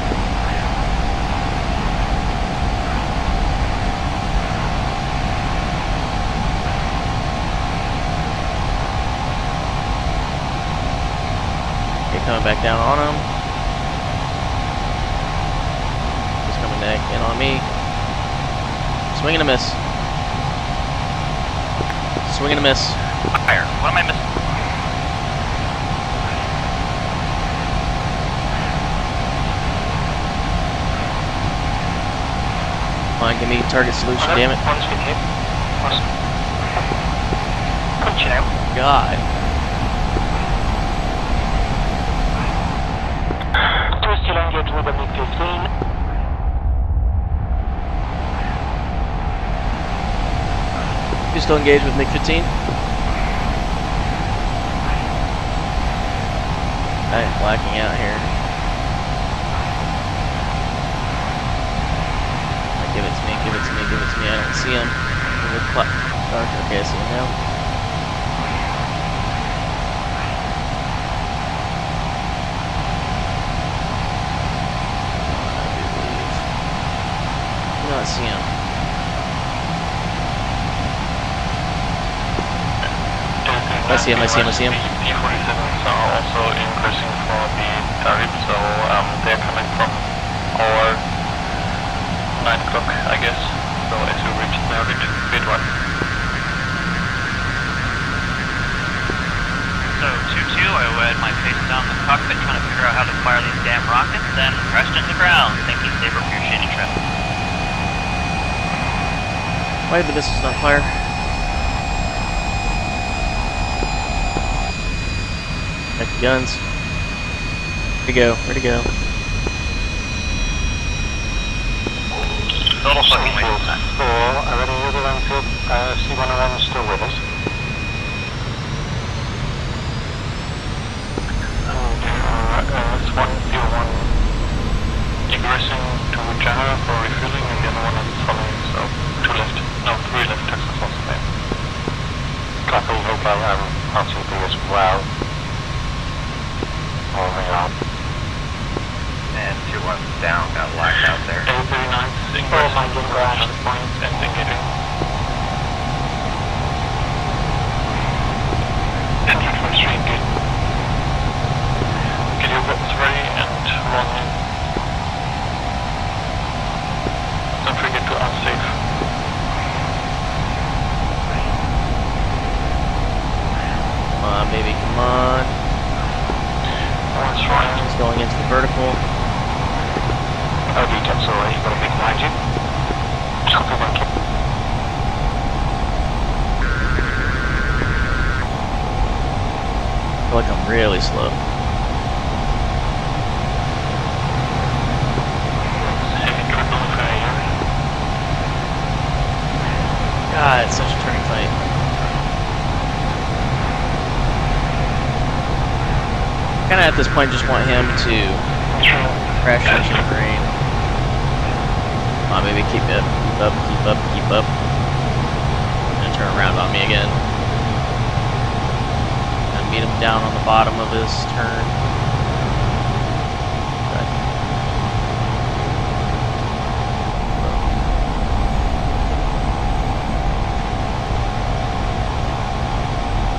Okay, coming back down on him. He's coming back in on me. Swing and a miss. Swing and a miss. Fire. What am I missing? Come on, give me target solution, damn it. One's been hit. Punch it out. God. We're still engaged with the MiG-15. You still engaged with MiG-15? I am blacking out here. Give it to me, give it to me, give it to me. I don't see him. Okay, I see him now. I do not see him. I see him, I see him, I see him. The P-47s are also increasing for the target, so they're coming from our 9 o'clock, I guess. So as we reach the target, bid 1. So, 2-2, I had my face down in the cockpit trying to figure out how to fire these damn rockets, then crashed into the ground, thinking they were pure shitty traffic. Why did the missiles not fire? Back to guns. Where'd he go? Where'd he go? Total fucking waste of time. Are any other landfield C1 of them still with us? It's one egressing to Java for refueling and the other one is following, so 2 left. No, 3 left, Texas also there. Copy, hope I'll RTB as well. Moving on. And 2-1's down, got locked out there. 839's ingressing to the point and engaging. Entering from street gate. Get your weapons ready and run in. Don't forget to unsafe. Come on, baby, come on. One's right. He's going into the vertical. Oh, details already, got a big behind you. Copy 1. really slow. God, it's such a turning fight. Kind of at this point just want him to crash into the green. Come on, baby, keep up, keep up, keep up, keep up. And turn around on me again. And meet him down on the bottom of his turn. Okay.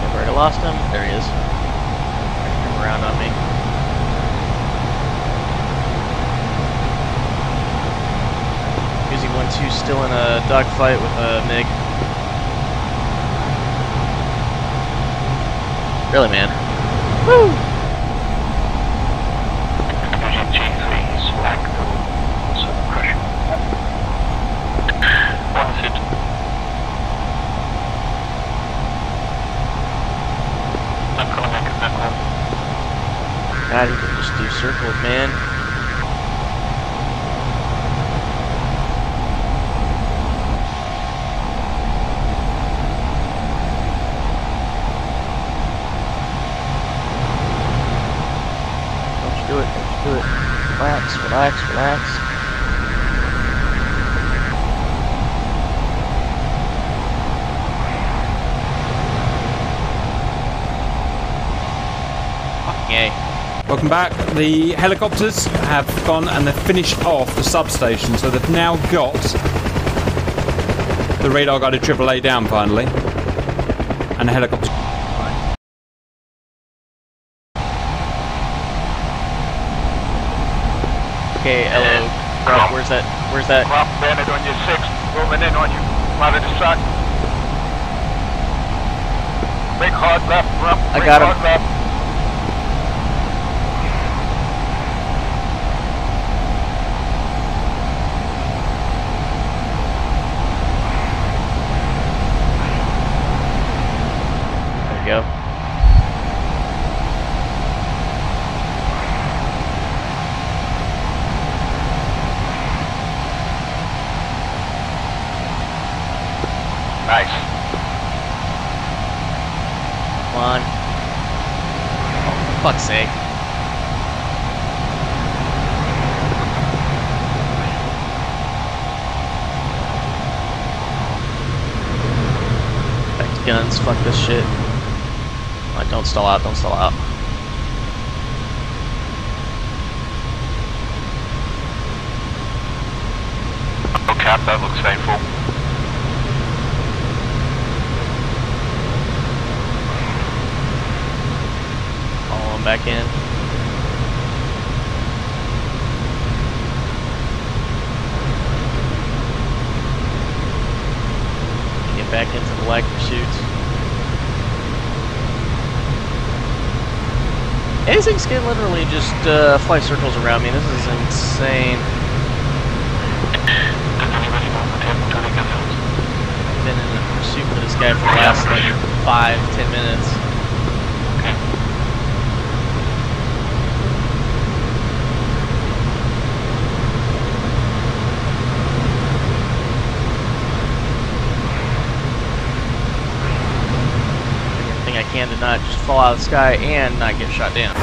I've already lost him. There he is. Come around on me. Uzi 1-2 still in a dogfight with a MiG. Really, man. Woo! God, you can just do circles, man. Don't you do it, don't you do it. Relax, relax, relax. Yay. Welcome back. The helicopters have gone and they've finished off the substation, so they've now got the radar guided AAA down finally, and the helicopters. Okay, hello. Rob, where's that? Where's that? Rob, bandit on your 6, moving in on you. Out of the shot. Make hard left, Rob. I got him. Hard left. Go. Nice. Come on. Oh, for fuck's sake. Back to guns, fuck this shit. Don't stall out, don't stall out. Oh, Cap, that looks painful. Follow him back in. Get back into the lag pursuits. These things can literally just fly circles around me. This is insane. I've been in a pursuit for this guy for the last like 5-10 minutes. I can to not just fall out of the sky and not get shot down.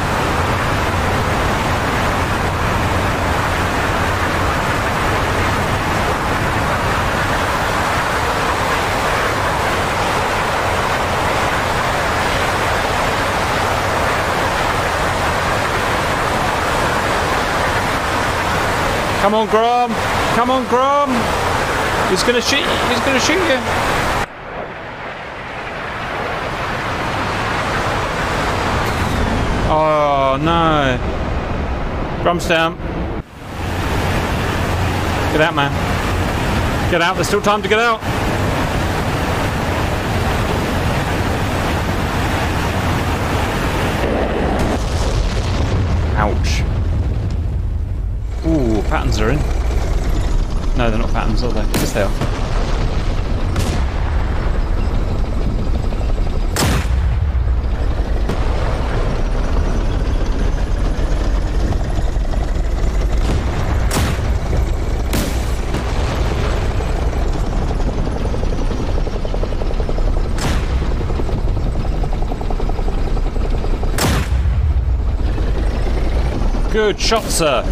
Come on, Grom! Come on, Grom! He's gonna shoot you! He's gonna shoot you! Oh no! Grom's down. Get out, man. Get out, there's still time to get out. Ouch. Ooh, patterns are in. No, they're not patterns, are they? Yes, they are. Good shot, sir.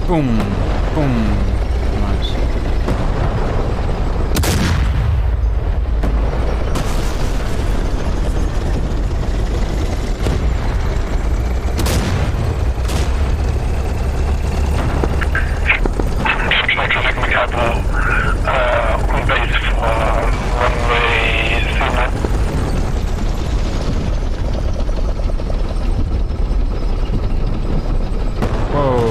Boom, boom. Nice. Traffic Macabo, on base for runway 39. Whoa.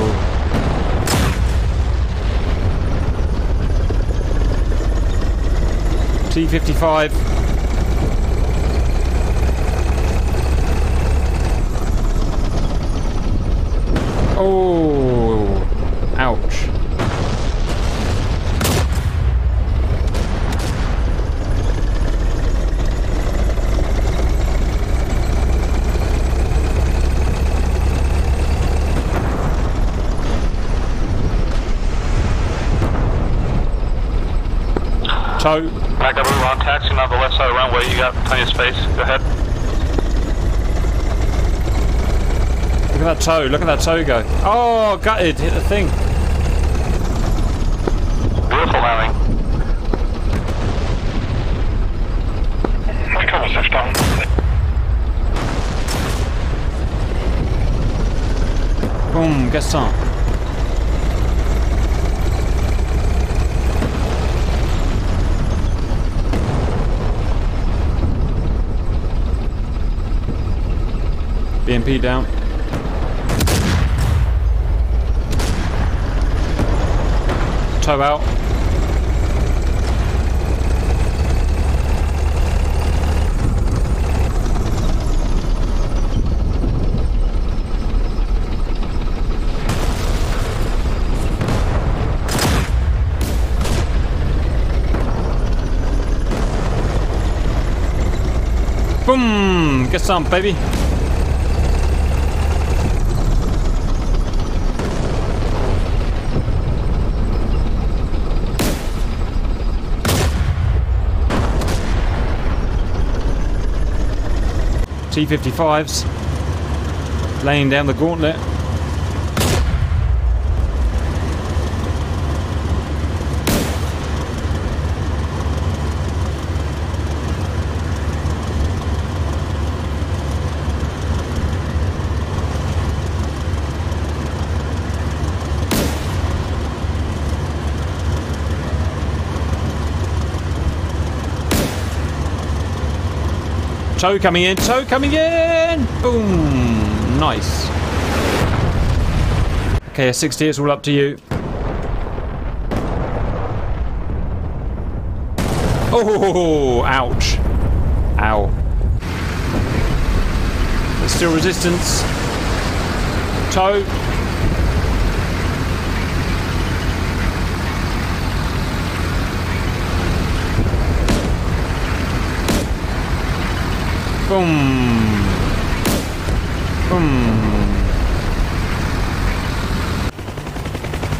T-55. Oh, ouch. Tow. Back up, we're on taxiing on the left side of the runway. You got plenty of space. Go ahead. Look at that toe. Look at that toe go. Oh, gutted. Hit the thing. Beautiful landing. Cover 6 down. Boom, Gaston. BMP down. Tow out. Boom! Get some, baby. T-55s laying down the gauntlet. Tow coming in, tow coming in! Boom! Nice. Okay, 60, it's all up to you. Oh, ouch. Ow. There's still resistance. Tow. Boom. Boom.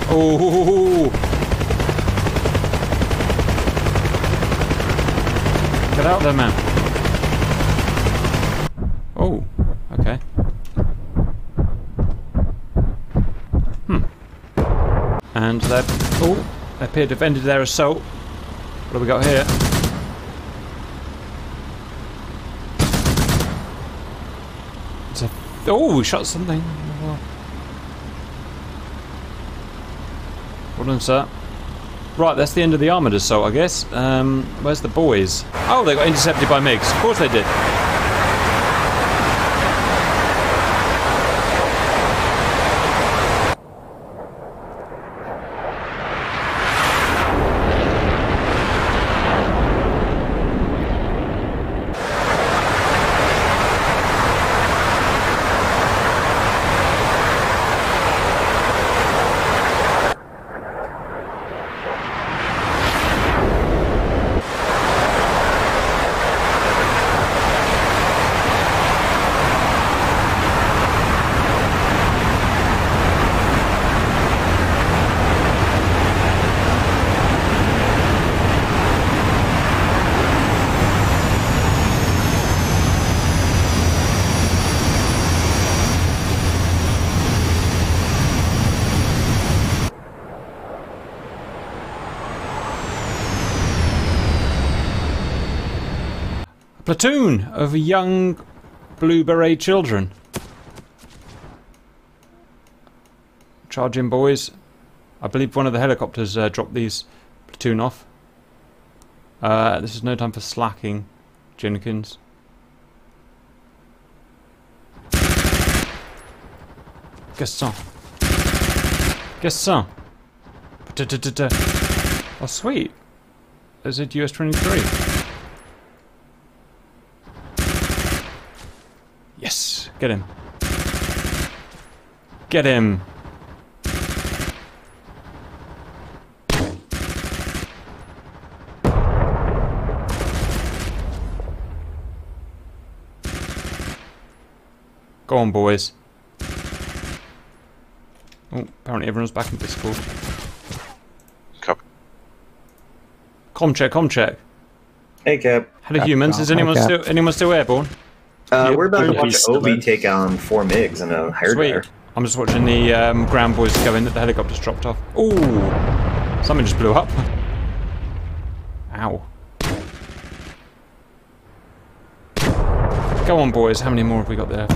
Oh. Get out there, man. Oh, okay. And they appear to have ended their assault. What have we got here? Oh, we shot something. Well done, sir. Right, that's the end of the armoured assault, I guess. Where's the boys? Oh, they got intercepted by MiGs. Of course they did. platoon of young blue beret children. Charge in, boys. I believe one of the helicopters dropped these platoon off. This is no time for slacking, Jenkins. Gaston. Gaston. Oh, sweet. Is it US-23? Yes. Get him. Get him. Go on, boys. Oh, apparently everyone's back in Discord. Com check. Hey, Cap. Hello, humans. Is anyone still airborne? We're about to watch Obi take on 4 MiGs and a hairdryer. Sweet. I'm just watching the ground boys go in that the helicopter's dropped off. Ooh! Something just blew up. Ow. Go on, boys. How many more have we got there?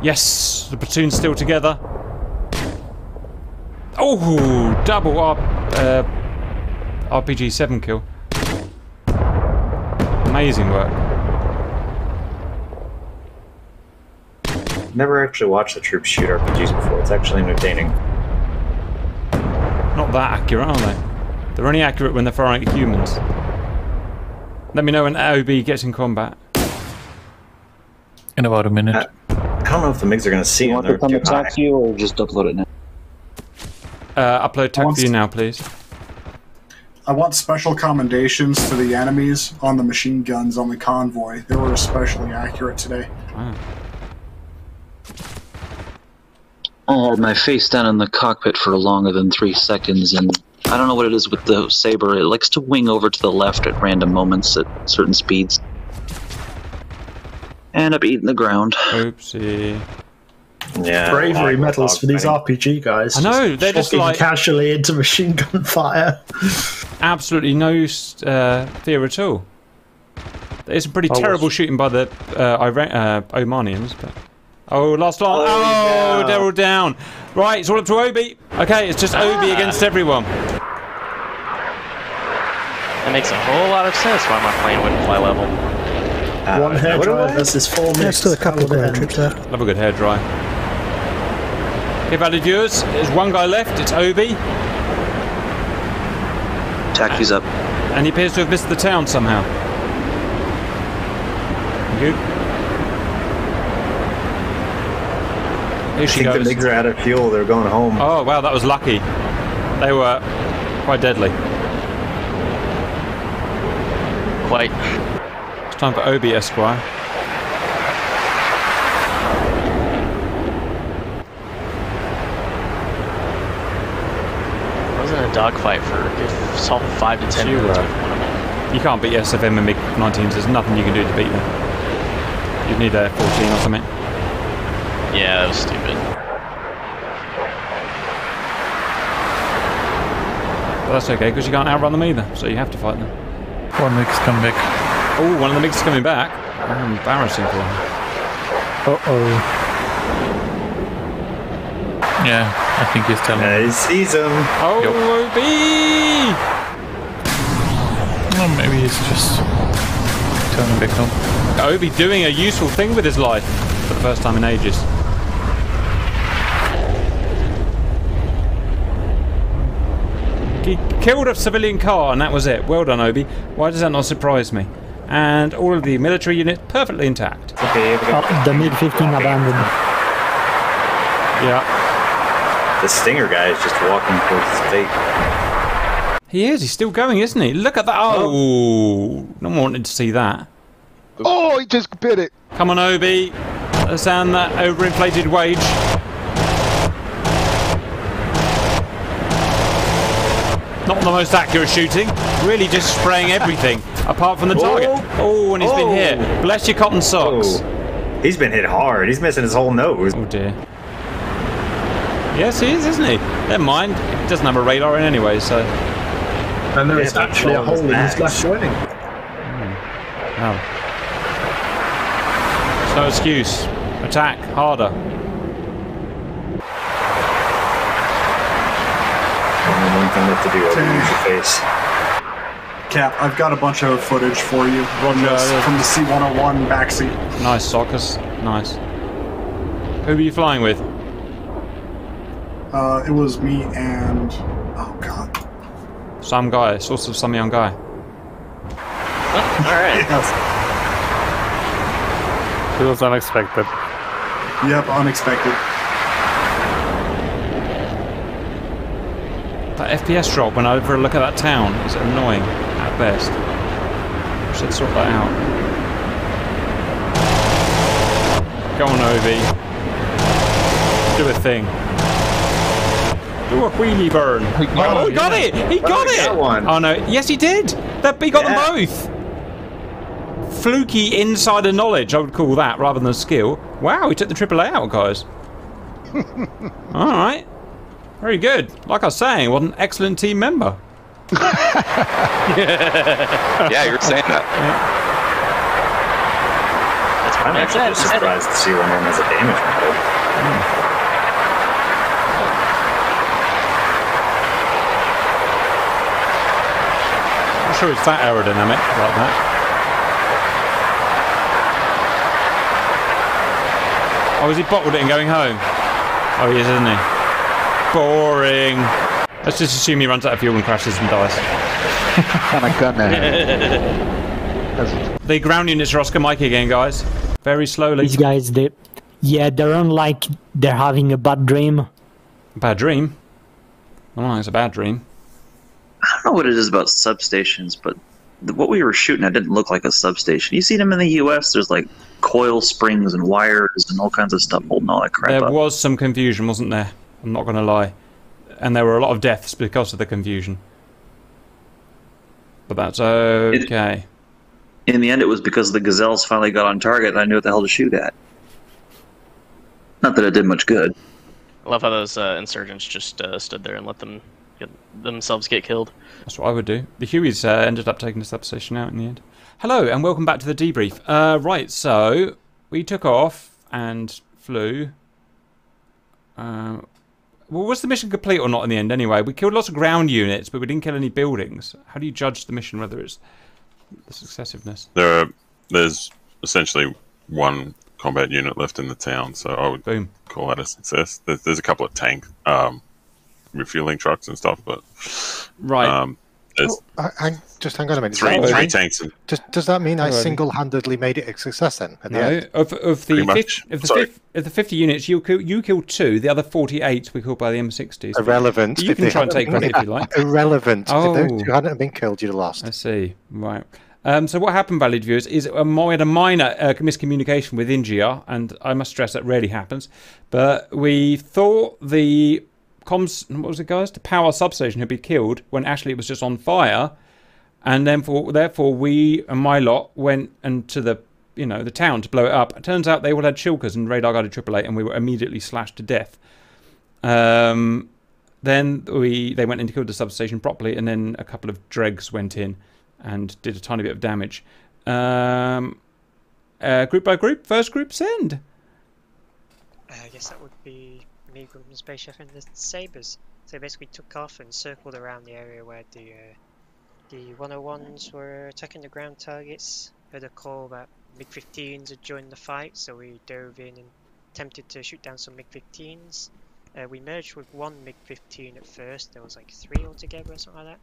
Yes! The platoon's still together. Oh! Double RPG 7 kill. Amazing work. Never actually watched the troops shoot RPGs before. It's actually entertaining. Not that accurate, are they? They're only accurate when they're firing at humans. Let me know when OB gets in combat. In about a minute. I don't know if the MiGs are going to see you want to come attack you or just upload it now? Upload tech for you now, please. I want special commendations to the enemies on the machine guns on the convoy. They were especially accurate today. Wow. I had my face down in the cockpit for longer than 3 seconds, and I don't know what it is with the Sabre. It likes to wing over to the left at random moments at certain speeds. And up eating the ground. Oopsie. Yeah. Bravery medals for these RPG guys. I know, they're just like casually into machine gun fire. Absolutely no fear at all. There's some pretty terrible shooting by the Omanians, but last one. Oh, they're all down. Right, it's all up to Obi. Okay, it's just Obi against everyone. That makes a whole lot of sense why my plane wouldn't fly level. One hairdryer versus 4 MiGs. There's still a couple of ground troops there. Love a good hairdryer. Okay, valid viewers, there's one guy left, it's Obi. Taxi's up. And he appears to have missed the town somehow. Thank you. Here she goes. I think the MiGs are out of fuel, they're going home. Oh wow, that was lucky. They were quite deadly. Quite. It's time for Obi, Esquire. I was in a dogfight for a good solid 5 to 10 minutes with one of them. You can't beat SFM and MiG-19s. There's nothing you can do to beat them. You'd need a 14 or something. Yeah, that was stupid. But that's okay, because you can't outrun them either, so you have to fight them. One MiG's coming back. Oh, one of the MiGs is coming back. Oh, embarrassing for him. Uh-oh. Yeah, I think he's telling me. He sees him. Oh, Obi! Well, maybe he's just turning back home. Obi doing a useful thing with his life for the first time in ages. He killed a civilian car and that was it. Well done, Obi. Why does that not surprise me? And all of the military units perfectly intact. Okay, the MiG-15 abandoned. Yeah. The Stinger guy is just walking towards his fate. He is. He's still going, isn't he? Look at that. Oh, no one wanted to see that. Oh, he just bit it. Come on, Obi. Let's earn that overinflated wage. Not the most accurate shooting. Really just spraying everything, apart from the target. Oh, and he's been hit. Bless your cotton socks. Oh. He's been hit hard. He's missing his whole nose. Oh, dear. Yes, he is, isn't he? Never mind. He doesn't have a radar in anyway, so... And there is actually a hole in his left wing. No. There's no excuse. Attack harder. Only one thing left to do. Use your face. Cap, I've got a bunch of footage for you from the C-101 backseat. Nice, Sockers. Nice. Who were you flying with? It was me and... oh, God. Some guy. Source of some young guy. Oh, alright. Yes. It was unexpected. Yep, unexpected. That FPS drop when I over look at that town is annoying at best. We should sort that out. Go on, Ovi. Do a thing. Do a wheelie burn. Oh, he got it! He got it! Oh no, yes he did! He got them both! Fluky insider knowledge, I would call that, rather than skill. Wow, he took the AAA out, guys. Alright. Very good. Like I was saying, what an excellent team member. Yeah, you're saying that. Yeah. I'm actually surprised to see one as a damage model. I'm sure it's that aerodynamic like that. Oh, is he bottled it and going home? Oh, he is, isn't he? Boring. Let's just assume he runs out of fuel and crashes and dies. The ground units are Oscar Mike again, guys. Very slowly. These guys, they're on like they're having a bad dream. A bad dream? I don't know, it's a bad dream. I don't know what it is about substations, but what we were shooting at didn't look like a substation. You see them in the US, there's like coil springs and wires and all kinds of stuff holding all that crap There up. was some confusion, wasn't there? I'm not going to lie. And there were a lot of deaths because of the confusion. But that's okay. In the end, it was because the Gazelles finally got on target and I knew what the hell to shoot at. Not that it did much good. I love how those insurgents just stood there and let themselves get killed. That's what I would do. The Hueys ended up taking the substation out in the end. Hello, and welcome back to the debrief. Right, so we took off and flew. Well, was the mission complete or not in the end anyway? We killed lots of ground units, but we didn't kill any buildings. How do you judge the mission, whether it's the successiveness? There's essentially one combat unit left in the town, so I would call that a success. There's a couple of tank refueling trucks and stuff, but just hang on a minute. Three tanks. Does that mean I single-handedly made it a success then? At the end? Of the 50 units, you killed 2. The other 48 were killed by the M60s. Irrelevant. You can try and take credit if you like. Irrelevant. Oh. If those 2 hadn't been killed, you'd have lost. I see. Right. So what happened, valued viewers, is we had a minor miscommunication with India, and I must stress that rarely happens. But we thought the comms, what was it, guys? The power substation had been killed when actually it was just on fire, and then therefore we and my lot went into the town to blow it up. It turns out they all had shulkers and radar guided 888, and we were immediately slashed to death. Then they went in to kill the substation properly, and then a couple of dregs went in and did a tiny bit of damage. Group by group, first group send. I guess that would be me, Group and Space Chef, and the Sabres. So basically took off and circled around the area where the 101s were attacking the ground targets. Heard a call that MiG-15s had joined the fight, so we dove in and attempted to shoot down some MiG-15s. We merged with one MiG-15 at first. There was like 3 altogether or something like that.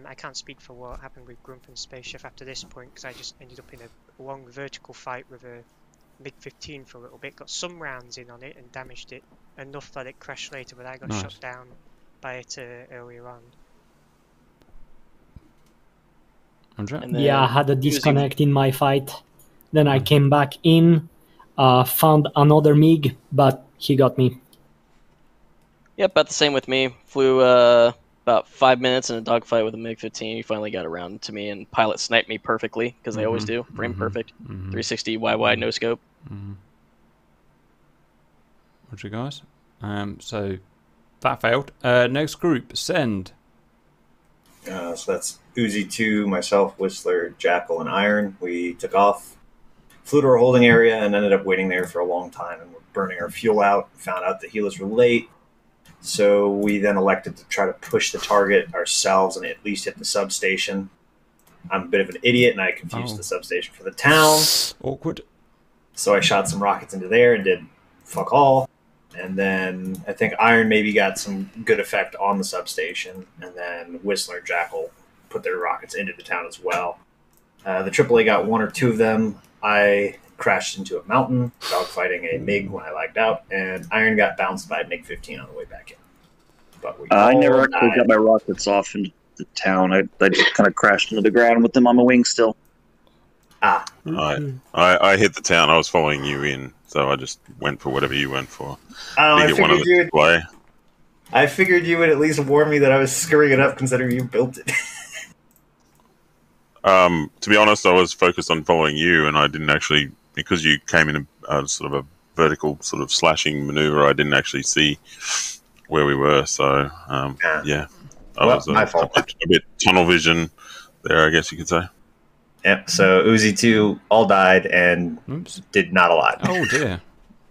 I can't speak for what happened with Grump and Space Chef after this point, because I just ended up in a long vertical fight with a MiG-15 for a little bit. Got some rounds in on it and damaged it enough that it crashed later, but I got shot down by it earlier on. Yeah, I had a disconnect in my fight. Then I came back in, found another MiG, but he got me. Yep, about the same with me. Flew about 5 minutes in a dogfight with a MiG-15. He finally got around to me, and pilot sniped me perfectly, because they always do. Frame perfect. 360 YY no scope. Roger, guys. So that failed. Next group, send. So that's Uzi 2, myself, Whistler, Jackal, and Iron. We took off, flew to our holding area, and ended up waiting there for a long time. And we're burning our fuel out. Found out the healers were late. So we then elected to try to push the target ourselves and at least hit the substation. I'm a bit of an idiot, and I confused the substation for the town. Awkward. So I shot some rockets into there and did fuck all. And then I think Iron maybe got some good effect on the substation. And then Whistler and Jackal put their rockets into the town as well. The AAA got 1 or 2 of them. I crashed into a mountain, dogfighting a MiG when I lagged out. And Iron got bounced by a MiG-15 on the way back in. But I never actually got my rockets off into the town. I just kind of crashed into the ground with them on my wings still. I hit the town. I was following you in, so I just went for whatever you went for. I figured you would at least warn me that I was screwing it up, considering you built it. To be honest, I was focused on following you, and I didn't actually, because you came in a sort of a vertical sort of slashing maneuver, I didn't actually see where we were. So yeah, my fault. A bit tunnel vision there, I guess you could say. Yep, so Uzi 2 all died and did not a lot. Oh dear.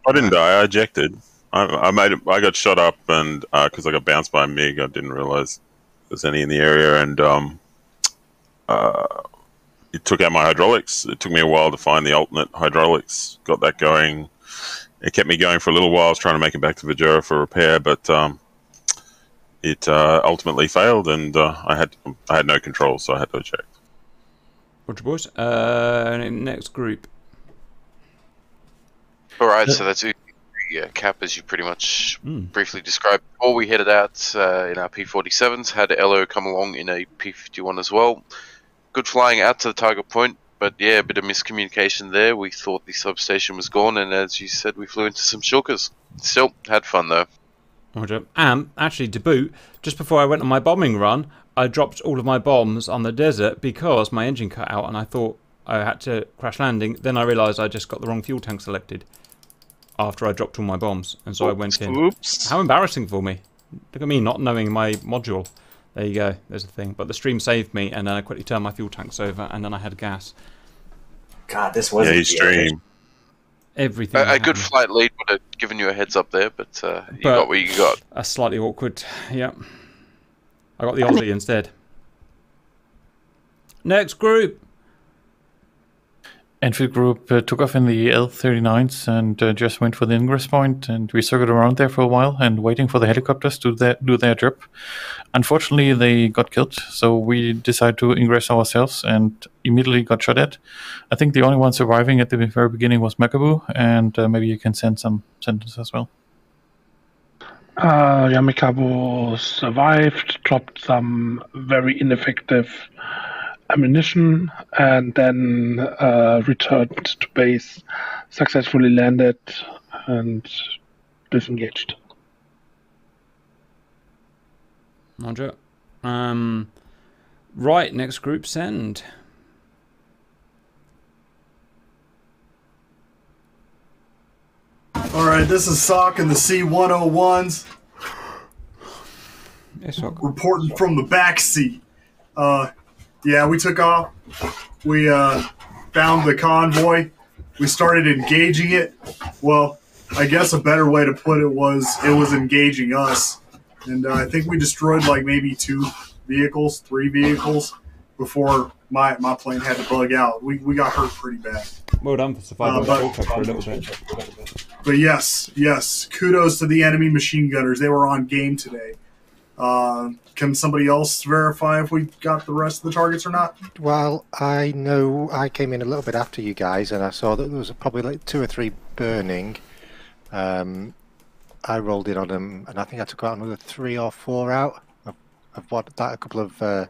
I didn't die, I ejected. I got shot up, and because I got bounced by a MiG, I didn't realize there's any in the area, and it took out my hydraulics. It took me a while to find the alternate hydraulics, got that going. It kept me going for a little while. I was trying to make it back to Vajura for repair, but it ultimately failed, and I had no control, so I had to eject. Roger, boys. Next group. Alright, so that's Cap, as you pretty much briefly described. Before we headed out in our P-47s, had LO come along in a P-51 as well. Good flying out to the target point, but yeah, a bit of miscommunication there. We thought the substation was gone, and as you said, we flew into some shulkers. Still, had fun though. Roger. Actually, to boot, just before I went on my bombing run, I dropped all of my bombs on the desert because my engine cut out and I thought I had to crash landing. Then I realised I just got the wrong fuel tank selected after I dropped all my bombs. And so I went in. Oops. How embarrassing for me. Look at me not knowing my module. There you go. There's the thing. But the stream saved me, and then I quickly turned my fuel tanks over, and then I had gas. God, this wasn't the stream. Everything. A good flight lead would have given you a heads up there, but you got what you got. A slightly awkward, yeah. I got the Aussie instead. Next group. Enfield group took off in the L-39s and just went for the ingress point, and we circled around there for a while and waiting for the helicopters to do their job. Unfortunately, they got killed, so we decided to ingress ourselves and immediately got shot at. I think the only one surviving at the very beginning was Makabu, and maybe you can send some sentences as well. Makabu survived, dropped some very ineffective ammunition, and then returned to base, successfully landed, and disengaged. Roger. Right, next group, send. Alright, this is Sock and the C-101s. Yes, Sock. Reporting from the back seat. Yeah, we took off. We found the convoy. We started engaging it. Well, I guess a better way to put it was engaging us. And I think we destroyed like maybe 3 vehicles before my plane had to bug out. We got hurt pretty bad. Well done for surviving for a little bit. But yes, kudos to the enemy machine gunners. They were on game today. Can somebody else verify if we got the rest of the targets or not? Well, I know I came in a little bit after you guys, and I saw that there was probably like 2 or 3 burning. I rolled in on them, and I think I took out another 3 or 4 out of a couple of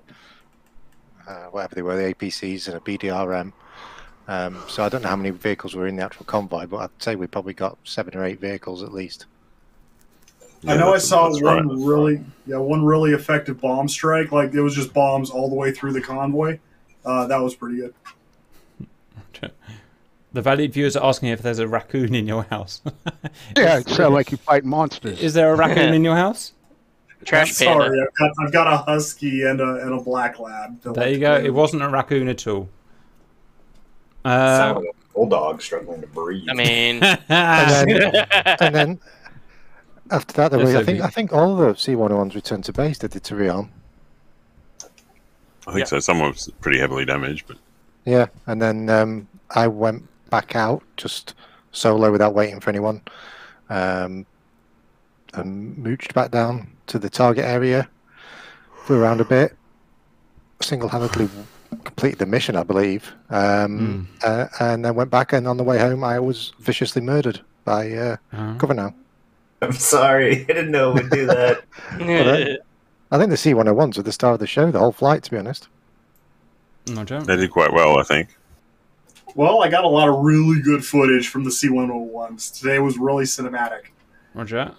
whatever they were, the APCs and a BDRM. So I don't know how many vehicles were in the actual convoy, but I'd say we probably got 7 or 8 vehicles at least. Yeah, I know I saw one really effective bomb strike. Like it was just bombs all the way through the convoy. That was pretty good. The valued viewers are asking if there's a raccoon in your house. Yeah, it sounds like you fight monsters. Is there a raccoon in your house? Trash I'm panda. sorry, I've got a husky and a black lab. There you go. It wasn't a raccoon at all. Sound like a bulldog struggling to breathe. I mean, and then after that, Yes, I think all the C101s returned to base. They did to rearm. I think so. Some was pretty heavily damaged, but Yeah, and then I went back out just solo without waiting for anyone, and mooched back down to the target area. Flew around a bit, single-handedly completed the mission, I believe, and then went back. And on the way home, I was viciously murdered by Cover Now. I'm sorry, I didn't know it would do that. I think the C101s were the star of the show, the whole flight, to be honest. No, Joe. they did quite well, I think. Well, I got a lot of really good footage from the C101s. Today was really cinematic. Roger.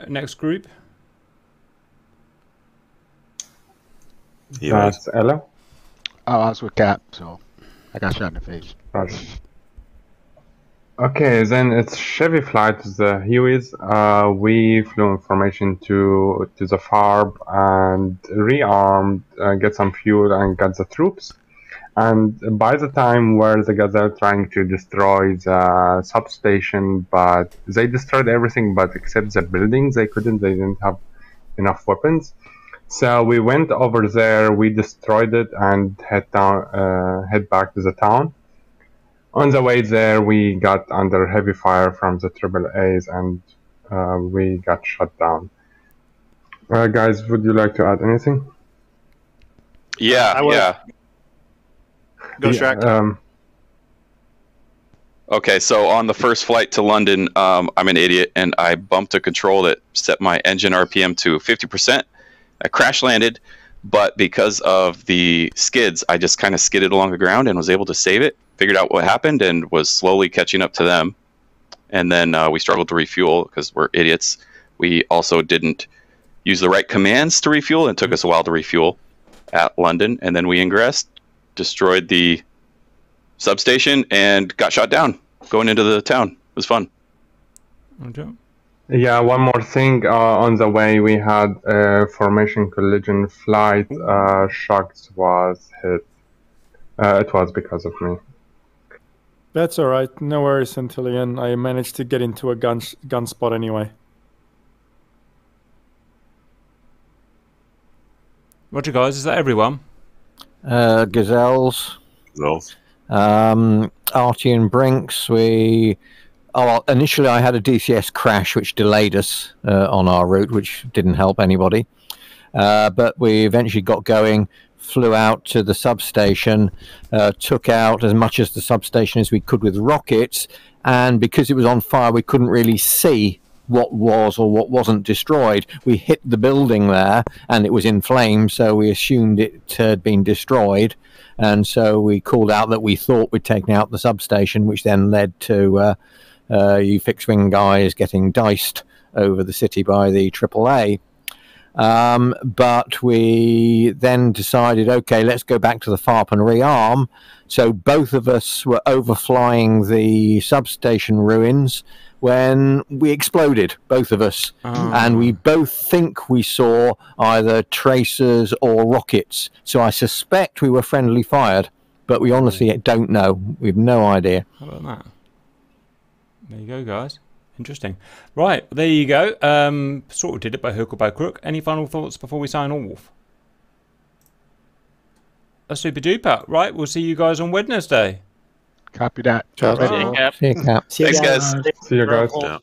Next group. Yes. Hello? Oh, I was with Cap, so I got shot in the face. Roger. Okay, then it's Chevy flight to the Hueys. We flew in formation to the FARB and rearmed, get some fuel and got the troops. And by the time where the Gazelle trying to destroy the substation, but they destroyed everything but except the buildings. They didn't have enough weapons. So we went over there, we destroyed it and head back to the town. On the way there, we got under heavy fire from the AAAs and we got shut down. Guys, would you like to add anything? Yeah, yeah. Go Shrek. Okay, so on the first flight to London, I'm an idiot and I bumped a control that set my engine RPM to 50%. I crash landed, but because of the skids, I just kind of skidded along the ground and was able to save it. Figured out what happened and was slowly catching up to them. And then we struggled to refuel because we're idiots. We also didn't use the right commands to refuel and it took us a while to refuel at London. And then we ingressed, destroyed the substation, and got shot down going into the town. It was fun. Okay. Yeah, one more thing. On the way, we had a formation collision flight. Shucks was hit. It was because of me. That's all right. No worries, Centillion. I managed to get into a gun spot anyway. Roger, guys. Is that everyone? Gazelles. Gazelles. Artie and Brinks. Initially I had a DCS crash which delayed us on our route, which didn't help anybody. But we eventually got going, flew out to the substation, took out as much as the substation as we could with rockets, and because it was on fire we couldn't really see what was or what wasn't destroyed. We hit the building there and it was in flames, so we assumed it had been destroyed, and so we called out that we thought we'd taken out the substation, which then led to you fixed-wing guys getting diced over the city by the AAA. But we then decided, okay, let's go back to the FARP and rearm. So both of us were overflying the substation ruins when we exploded, both of us. And we both think we saw either tracers or rockets. So I suspect we were friendly fired, but we honestly don't know. We have no idea. How about that? There you go, guys. Interesting. Right, there you go. Sort of did it by hook or by crook. Any final thoughts before we sign off? A super duper. Right, we'll see you guys on Wednesday. Copy that. See you, Cap. Thanks, guys. See you guys. Yeah.